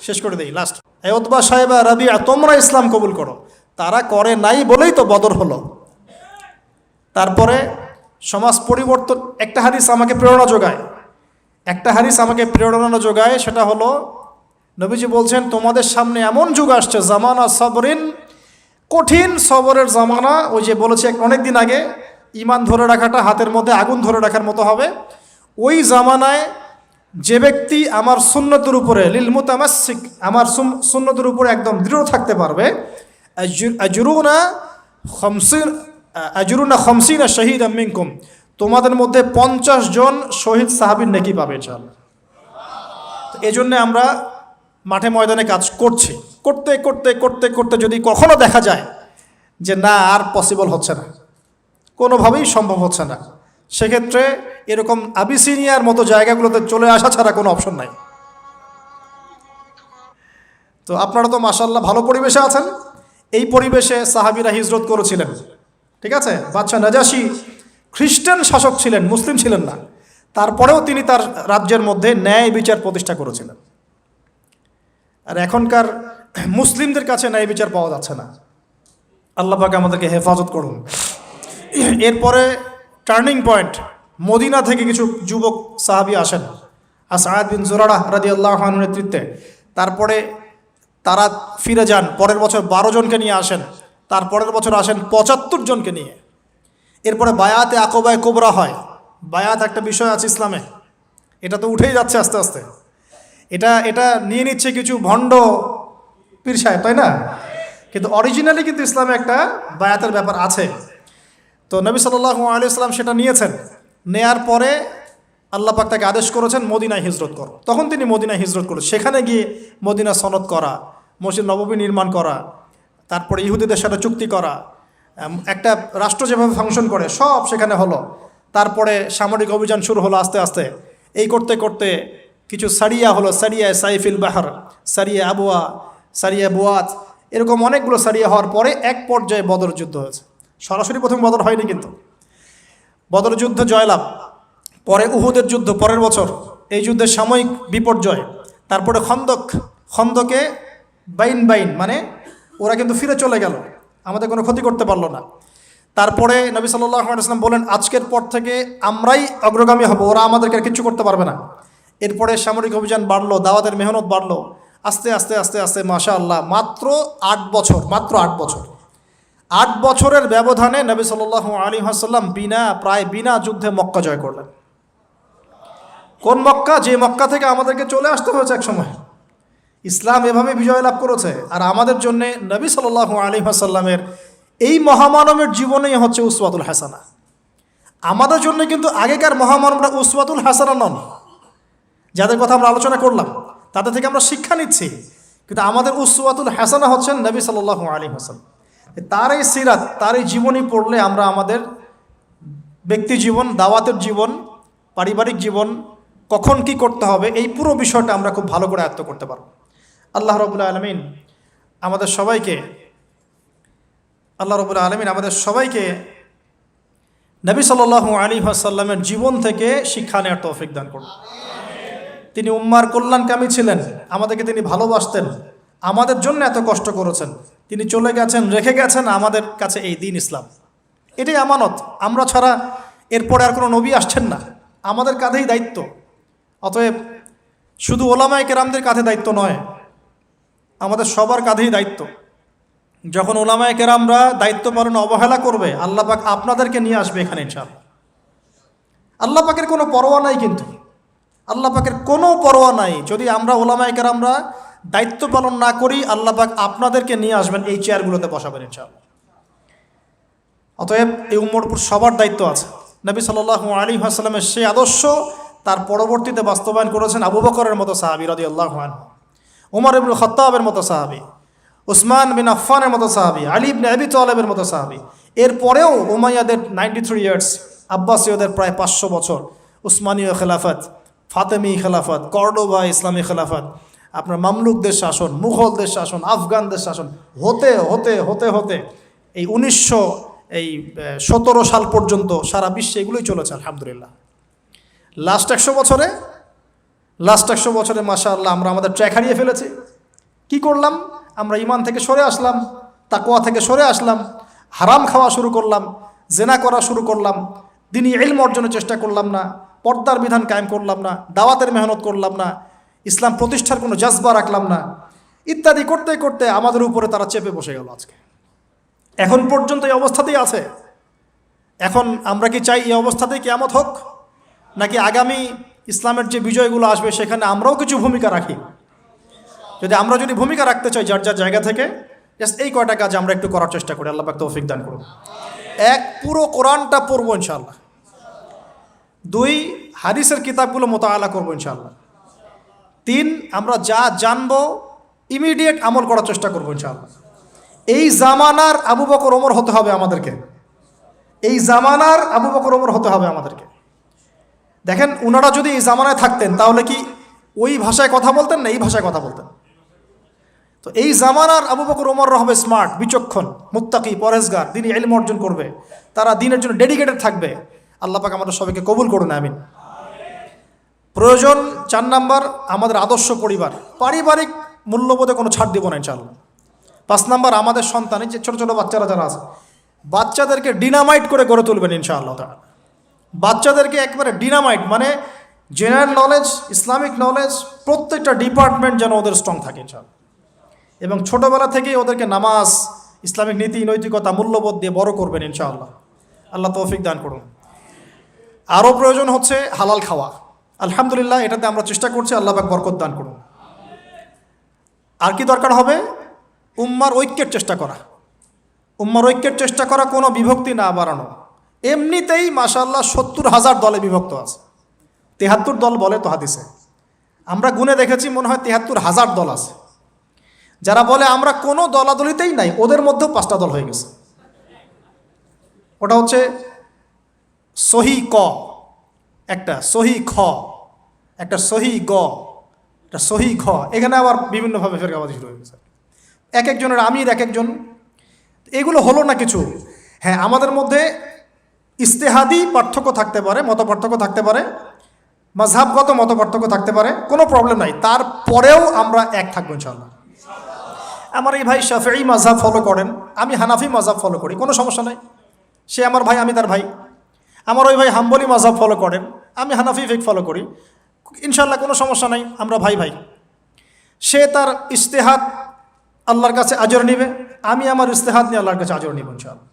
শেষ করে দেই, লাস্ট। উতবা সাহেবা, রাবিয়া, তোমরা ইসলাম কবুল করো। তারা করে নাই বলেই তো বদর হলো। তারপরে সমাজ পরিবর্তন, একটা হাদিস আমাকে প্রেরণা যোগায়, সেটা হলো নবীজি বলছেন, তোমাদের সামনে এমন যুগ আসছে, জামানা সবরিন, কঠিন সবরের জামানা। ওই যে বলেছি অনেক দিন আগে, ঈমান ধরে রাখাটা হাতের মধ্যে আগুন ধরে রাখার মতো হবে। ওই জামানায় যে ব্যক্তি আমার সুন্নতের উপরে, লিল মুতামাসসিক, আমার সুন্নতের উপরে একদম দৃঢ় থাকতে পারবে, আজরুনা খামসিনা শাহীদাম মিনকুম, তোমাদের মধ্যে 50 জন শহীদ সাহাবীর নেকি পাবে ইনশাআল্লাহ। তো এই জন্য আমরা মাঠে ময়দানে কাজ করছি। করতে করতে করতে করতে যদি কখনো দেখা যায় যে না, আর পসিবল হচ্ছে না, কোনোভাবেই সম্ভব হচ্ছে না, সেক্ষেত্রে এরকম আবিসিনিয়ার মতো জায়গাগুলোতে চলে আসা ছাড়া কোনো অপশন নাই। তো আপনারা তো মাশাআল্লাহ ভালো পরিবেশে আছেন। এই পরিবেশে সাহাবীরা হিজরত করেছিলেন, ঠিক আছে? বাদশাহ নাজাশী খ্রিস্টান শাসক ছিলেন, মুসলিম ছিলেন না। তারপরেও তিনি তার রাজ্যের মধ্যে ন্যায় বিচার প্রতিষ্ঠা করেছিলেন। আর এখনকার মুসলিমদের কাছে ন্যায় বিচার পাওয়া যাচ্ছে না। আল্লাহ পাক আমাদেরকে হেফাজত করুন। এরপরে টার্নিং পয়েন্ট, মদিনা থেকে কিছু যুবক সাহাবী আসেন, আসআদ বিন জুরারাহ রাদিয়াল্লাহু আনহুর নেতৃত্বে। তারপরে তারা ফিরে যান, পরের বছর 12 জনকে নিয়ে আসেন, তারপরের বছর আসেন 75 জনকে নিয়ে। এরপরে বায়াতে আকবায়ে কুবরা হয়। বায়াত একটা বিষয় আছে ইসলামে, এটা তো উঠেই যাচ্ছে আস্তে আস্তে। এটা নিয়ে নিচ্ছে কিছু ভণ্ড পীর সাহেব, তাই না? কিন্তু অরিজিনালি কিন্তু ইসলামে একটা বায়াতের ব্যাপার আছে। তো নবী সাল্লাল্লাহু আলাইহি ওয়াসাল্লাম সেটা নিয়েছেন। নেয়ার পরে আল্লাহ পাক তাকে আদেশ করেছেন মদিনায় হিজরত করো। তখন তিনি মদিনায় হিজরত করেন। সেখানে গিয়ে মদিনা সনদ করা, মসজিদ নববী নির্মাণ করা, তারপরে ইহুদিদের সাথে চুক্তি করা, একটা রাষ্ট্র যেভাবে ফাংশন করে সব সেখানে হলো। তারপরে সামরিক অভিযান শুরু হলো আস্তে আস্তে। এই করতে করতে কিছু সারিয়া হলো, সারিয়া সাইফিল বাহার, সারিয়া আবুয়া, সারিয়া বুয়াত, এরকম অনেকগুলো সারিয়া হওয়ার পরে এক পর্যায়ে বদর যুদ্ধ হয়েছে। সরাসরি প্রথম বদর হয়নি, কিন্তু বদর যুদ্ধ জয়লাভ, পরে উহুদের যুদ্ধ পরের বছর, এই যুদ্ধের সাময়িক বিপর্যয়। তারপরে খন্দকে বাইন মানে ওরা কিন্তু ফিরে চলে গেল, আমাদের কোনো ক্ষতি করতে পারলো না। তারপরে নবী সাল্লাল্লাহু আলাইহি ওয়াসাল্লাম বলেন, আজকের পর থেকে আমরাই অগ্রগামী হব, ওরা আমাদেরকে আর কিচ্ছু করতে পারবে না। এরপরে সামরিক অভিযান বাড়লো, দাওয়াতের মেহনত বাড়লো, আস্তে আস্তে আস্তে আস্তে মাশাআল্লাহ মাত্র 8 বছর, মাত্র 8 বছর, 8 বছরের ব্যবধানে নবী সাল্লাল্লাহু আলাইহি ওয়াসাল্লাম প্রায় বিনা যুদ্ধে মক্কা জয় করলেন। কোন মক্কা? যে মক্কা থেকে আমাদেরকে চলে আসতে হয়েছে এক সময়। ইসলাম এভাবে বিজয় লাভ করেছে। আর আমাদের জন্য নবী সাল্লাল্লাহু আলাইহি ওয়াসাল্লামের এই মহামানবের জীবনেই হচ্ছে উসওয়াতুল হাসানা। আমাদের জন্য কিন্তু আগেকার মহামানবরা উসওয়াতুল হাসানা নন, যাদের কথা আমরা আলোচনা করলাম তাদের থেকে আমরা শিক্ষা নিচ্ছি, কিন্তু আমাদের উসওয়াতুল হাসানা হচ্ছেন নবী সাল্লাল্লাহু আলাইহি ওয়াসাল্লাম। তার এই সিরাত, তার এই জীবনী পড়লে আমরা আমাদের ব্যক্তি জীবন, দাওয়াতের জীবন, পারিবারিক জীবন, কখন কি করতে হবে, এই পুরো বিষয়টা আমরা খুব ভালো করে আয়ত্ত করতে পারব। আল্লাহ রাব্বুল আলামিন আমাদের সবাইকে নবী সাল্লাল্লাহু আলাইহি ওয়াসাল্লামের জীবন থেকে শিক্ষা নেওয়ার তৌফিক দান করুন। তিনি উম্মার কল্যাণকামী ছিলেন, আমাদেরকে তিনি ভালোবাসতেন, আমাদের জন্য এত কষ্ট করেছেন, তিনি চলে গেছেন, রেখে গেছেন আমাদের কাছে এই দ্বীন ইসলাম। এটাই আমানত। আমরা ছাড়া এরপরে আর কোনো নবী আসছেন না, আমাদের কাঁধেই দায়িত্ব। অতএব শুধু ওলামায়ে কেরামদের কাঁধে দায়িত্ব নয়, আমাদের সবার কাঁধেই দায়িত্ব। যখন ওলামায়ে কেরামরা দায়িত্ব পালনে অবহেলা করবে, আল্লাহ পাক আপনাদেরকে নিয়ে আসবে এখানে ইনশাআল্লাহ। আল্লাহ পাকের কোনো পরোয়া নাই, কিন্তু আল্লাহ পাকের কোনো পরোয়া নাই। যদি আমরা ওলামায়ে কেরামরা দায়িত্ব পালন না করি, আল্লাহ পাক আপনাদেরকে নিয়ে আসবেন, এই চেয়ারগুলোতে বসাবেন ইনশাআল্লাহ। অতএব এই উম্মর উপর সবার দায়িত্ব আছে। নবী সাল্লাল্লাহু আলাইহি ওয়াসাল্লামের সেই আদর্শ তার পরবর্তীতে বাস্তবায়ন করেছেন আবু বকরের মতো সাহাবী রাদিয়াল্লাহু আনহু, ওমর ইবনুল খাত্তাবের মতো সাহাবী, উসমান বিন আফফানের মতো সাহাবী, আলী ইবনে আবি তালেবের মতো সাহাবী। এরপরেও উমাইয়াদের 93 ইয়ার্স, আব্বাসীয়দের প্রায় 500 বছর, উসমানীয় খেলাফত, ফাতেমি খেলাফত, কর্ডোবা ইসলামী খেলাফত, আপনার মামলুকদের শাসন, মুঘলদের শাসন, আফগানদের শাসন, হতে হতে হতে হতে এই 1917 সাল পর্যন্ত সারা বিশ্বে এগুলোই চলেছে আলহামদুলিল্লাহ। লাস্ট 100 বছরে মাশাআল্লাহ আমরা আমাদের ট্র্যাক হারিয়ে ফেলেছি। কি করলাম? আমরা ঈমান থেকে সরে আসলাম, তাকওয়া থেকে সরে আসলাম, হারাম খাওয়া শুরু করলাম, জেনা করা শুরু করলাম, দ্বীনি ইলম অর্জনের চেষ্টা করলাম না, পর্দার বিধান কায়েম করলাম না, দাওয়াতের মেহনত করলাম না, ইসলাম প্রতিষ্ঠার কোনো জজবা রাখলাম না, ইত্যাদি করতে করতে আমাদের উপরে তারা চেপে বসে গেল। আজকে এখন পর্যন্ত এই অবস্থাতেই আছে। এখন আমরা কি চাই এই অবস্থাতেই কিয়ামত হোক, নাকি আগামী ইসলামের যে বিজয়গুলো আসবে সেখানে আমরাও কিছু ভূমিকা রাখি? আমরা যদি ভূমিকা রাখতে চাই যার যার জায়গা থেকে, জাস্ট এই কয়টা কাজ আমরা একটু করার চেষ্টা করি। আল্লাহ পাক তৌফিক দান করুন। 1, পুরো কোরআনটা পড়বো ইনশাআল্লাহ। 2, হাদিসের কিতাবগুলো মোতাআলা করবো ইনশাআল্লাহ। 3, আমরা যা জানবো ইমিডিয়েট আমল করার চেষ্টা করবো ইনশাআল্লাহ। এই জামানার আবু বকর ওমর হতে হবে আমাদেরকে, এই জামানার আবু বকর ওমর হতে হবে আমাদেরকে। দেখেন, ওনারা যদি এই জামানায় থাকতেন তাহলে কি ওই ভাষায় কথা বলতেন না এই ভাষায় কথা বলতেন? তো এই জামানার আবু বকর ওমররা হবে স্মার্ট, বিচক্ষণ, মুত্তাকি, পরহেজগার, দ্বীনি ইলম অর্জন করবে, তারা দ্বীনের জন্য ডেডিকেটেড থাকবে। আল্লাহ পাক আমাদের সবাইকে কবুল করুন, আমিন। প্রয়োজন 4 নাম্বার, আমাদের আদর্শ পরিবার, পারিবারিক মূল্যবোধে কোনো ছাড় দিব না ইনশাআল্লাহ। 5 নাম্বার, আমাদের সন্তান, যে ছোটো ছোটো বাচ্চারা যারা আছে, বাচ্চাদেরকে ডিনামাইট করে গড়ে তুলবেন ইনশাআল্লাহ তাআলা। বাচ্চাদেরকে একবারে ডিনামাইট, মানে জেনারেল নলেজ, ইসলামিক নলেজ, প্রত্যেকটা ডিপার্টমেন্ট যেন ওদের স্ট্রং থাকে ইনশাআল্লাহ। এবং ছোটোবেলা থেকেই ওদেরকে নামাজ, ইসলামিক নীতি নৈতিকতা, মূল্যবোধ দিয়ে বড় করবেন ইনশাআল্লাহ। আল্লাহ তৌফিক দান করুন। আরও প্রয়োজন হচ্ছে হালাল খাওয়া। আলহামদুলিল্লাহ, এটাতে আমরা চেষ্টা করছি, আল্লাহ পাক বরকত দান করুন। আর কি দরকার হবে? উম্মার ঐক্যের চেষ্টা করা, উম্মার ঐক্যের চেষ্টা করা, কোনো বিভক্তি না বাড়ানো। এমনিতেই মাশাআল্লাহ 70,000 দলে বিভক্ত আছে। 73 দল বলে তো হাদিসে, আমরা গুনে দেখেছি মনে হয় 73,000 দল আছে। যারা বলে আমরা কোনো দলাদলিতেই নাই, ওদের মধ্যেও 5টা দল হয়ে গেছে। ওটা হচ্ছে সহি ক, একটা সহি খ, একটা সহি গ, একটা সহি খ। এখানে আবার বিভিন্নভাবে ফেরকাবাজি শুরু হয়ে গেছে, এক একজনের আমির এক একজন। এগুলো হলো না কিছু। হ্যাঁ, আমাদের মধ্যে ইস্তেহাদি পার্থক্য থাকতে পারে, মত পার্থক্য থাকতে পারে, মাযহাবগত মত পার্থক্য থাকতে পারে, কোনো প্রবলেম নাই, তারপরেও আমরা এক থাকবো ইনশাআল্লাহ। আমার এই ভাই শাফিঈ মাযহাব ফলো করেন, আমি হানাফি মাযহাব ফলো করি, কোনো সমস্যা নাই। সে আমার ভাই, আমি তার ভাই। আমার ওই ভাই হাম্বলি মাযহাব ফলো করেন, আমি হানাফি ফিক ফলো করি, ইনশাআল্লাহ কোনো সমস্যা নাই, আমরা ভাই ভাই। সে তার ইজতিহাদ আল্লাহর কাছে আজর নিবে, আমি আমার ইজতিহাদ নিয়ে আল্লাহর কাছে আজর নিব ইনশাআল্লাহ।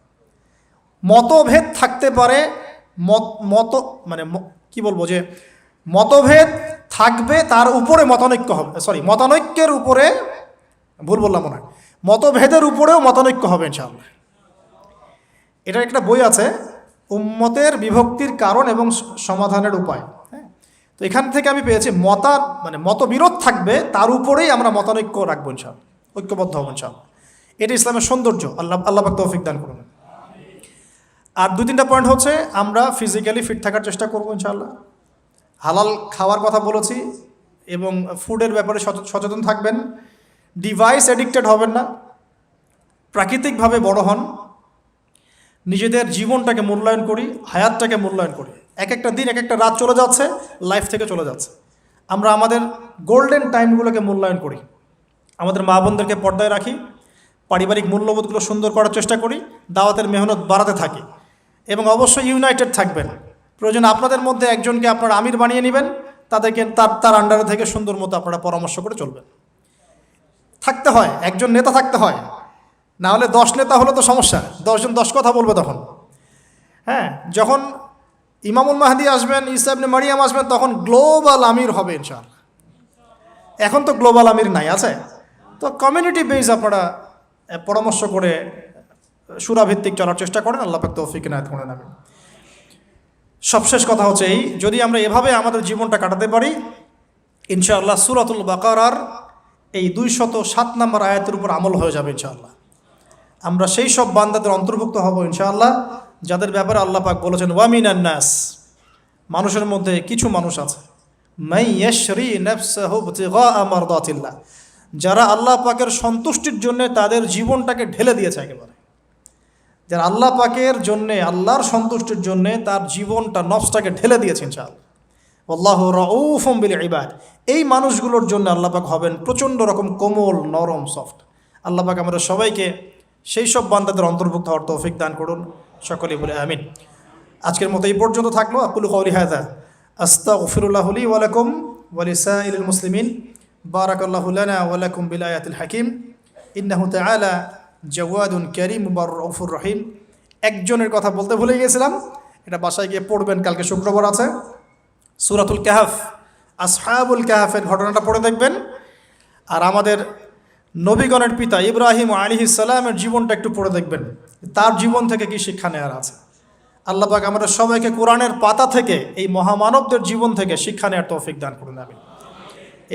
মতভেদ থাকতে পারে, কি বলবো, যে মতভেদ থাকবে, তার উপরে মতানৈক্য হবে, মতানৈক্যের উপরে, ভুল বললাম মনে হয়, মতভেদের উপরেও মতানৈক্য হবে ইনশাআল্লাহ। এটার একটা বই আছে, উম্মতের বিভক্তির কারণ এবং সমাধানের উপায়। হ্যাঁ, তো এখান থেকে আমি পেয়েছি মতবিরোধ থাকবে, তার উপরেই আমরা মতানৈক্য রাখবো ইনশাআল্লাহ, ঐক্যবদ্ধ হব ইনশাআল্লাহ। এটা ইসলামের সৌন্দর্য। আল্লাহ পাক তৌফিক দান করুন। আর 2-3টা পয়েন্ট হচ্ছে, আমরা ফিজিক্যালি ফিট থাকার চেষ্টা করবো ইনশাআল্লাহ। হালাল খাওয়ার কথা বলেছি, এবং ফুডের ব্যাপারে সচেতন থাকবেন। ডিভাইস এডিক্টেড হবেন না, প্রাকৃতিকভাবে বড় হন, নিজেদের জীবনটাকে মূল্যায়ন করি, হায়াতটাকে মূল্যায়ন করি। এক একটা দিন, এক একটা রাত চলে যাচ্ছে, লাইফ থেকে চলে যাচ্ছে। আমরা আমাদের গোল্ডেন টাইমগুলোকে মূল্যায়ন করি, আমাদের মা বোনদেরকে পর্দায় রাখি, পারিবারিক মূল্যবোধগুলো সুন্দর করার চেষ্টা করি, দাওয়াতের মেহনত বাড়াতে থাকি, এবং অবশ্যই ইউনাইটেড থাকবেন। প্রয়োজন আপনাদের মধ্যে একজনকে আপনারা আমির বানিয়ে নেবেন, তাদেরকে তার আন্ডারে থেকে সুন্দর মতো আপনারা পরামর্শ করে চলবেন। থাকতে হয়, একজন নেতা থাকতে হয়, না হলে 10 নেতা হলে তো সমস্যা, 10 জন 10 কথা বলবে তখন। হ্যাঁ, যখন ইমামুল মাহদি আসবেন, ঈসা ইবনে মারিয়াম আসবেন, তখন গ্লোবাল আমির হবে ইনশাআল্লাহ। এখন তো গ্লোবাল আমির নাই, আছে তো কমিউনিটি বেস আপনারা পরামর্শ করে সুরাভিত্তিক চলার চেষ্টা করেন। আল্লাহ পাক তৌফিক ইনায়াত করেন। আমি সবশেষ কথা হচ্ছে এই, যদি আমরা এভাবে আমাদের জীবনটা কাটাতে পারি ইনশাআল্লাহ, সূরাতুল বাকারার এই 207 নম্বর আয়াতের উপর আমল হয়ে যাবে ইনশাআল্লাহ। আমরা সেই সব বান্দাদের অন্তর্ভুক্ত হব ইনশাআল্লাহ, যাদের ব্যাপারে আল্লাহ পাক বলেছেন, ওয়ামিনান নাস, মানুষের মধ্যে কিছু মানুষ আছে, মাই ইয়াশরি নাফসাহু ইবতিগাআ মারদাতিল্লাহ, যারা আল্লাহ পাকের সন্তুষ্টির জন্য তাদের জীবনটাকে ঢেলে দিয়েছে একেবারে। যারা আল্লাহ পাকের জন্যে, আল্লাহর সন্তুষ্টির জন্যে তার জীবনটা, নফসটাকে ঢেলে দিয়েছে ইনশাআল্লাহ। আল্লাহু রাউফুম বিল ইবাদ, এই মানুষগুলোর জন্য আল্লাহ পাক হবেন প্রচণ্ড রকম কোমল, নরম, সফট। আল্লাহ পাক আমাদের সবাইকে সেই সব বান্দাদের অন্তর্ভুক্ত হওয়ার তৌফিক দান করুন, সকলেই বলে আমিন। আজকের মতো এই পর্যন্ত থাকলো। আকুলু কওলি হাযা আস্তাগফিরুল্লাহ লি ওয়া লাকুম ওয়া লিসাইরিল মুসলিমিন। বারাকাল্লাহু লানা ওয়া লাকুম বিল আয়াতিল হাকিম। ইন্নাহু তাআলা জাওয়াদুন কারীম রাউফুর রহিম। একজনের কথা বলতে ভুলে গিয়েছিলাম, এটা বাসায় গিয়ে পড়বেন, কালকে শুক্রবার আছে। সূরাতুল কাহফ, আসহাবুল কাহফের ঘটনাটা পড়ে দেখবেন। আর আমাদের নবীগণের পিতা ইব্রাহিম আলাইহিস সালামের জীবনটা একটু পড়ে দেখবেন, তার জীবন থেকে কি শিক্ষা নেওয়ার আছে। আল্লাহ পাক আমাদের সবাইকে কোরআনের পাতা থেকে, এই মহামানবদের জীবন থেকে শিক্ষা নেওয়ার তৌফিক দান করুন আমিন,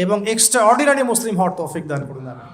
এবং এক্সট্রা অর্ডিনারি মুসলিম হওয়ার তৌফিক দান করুন আমিন।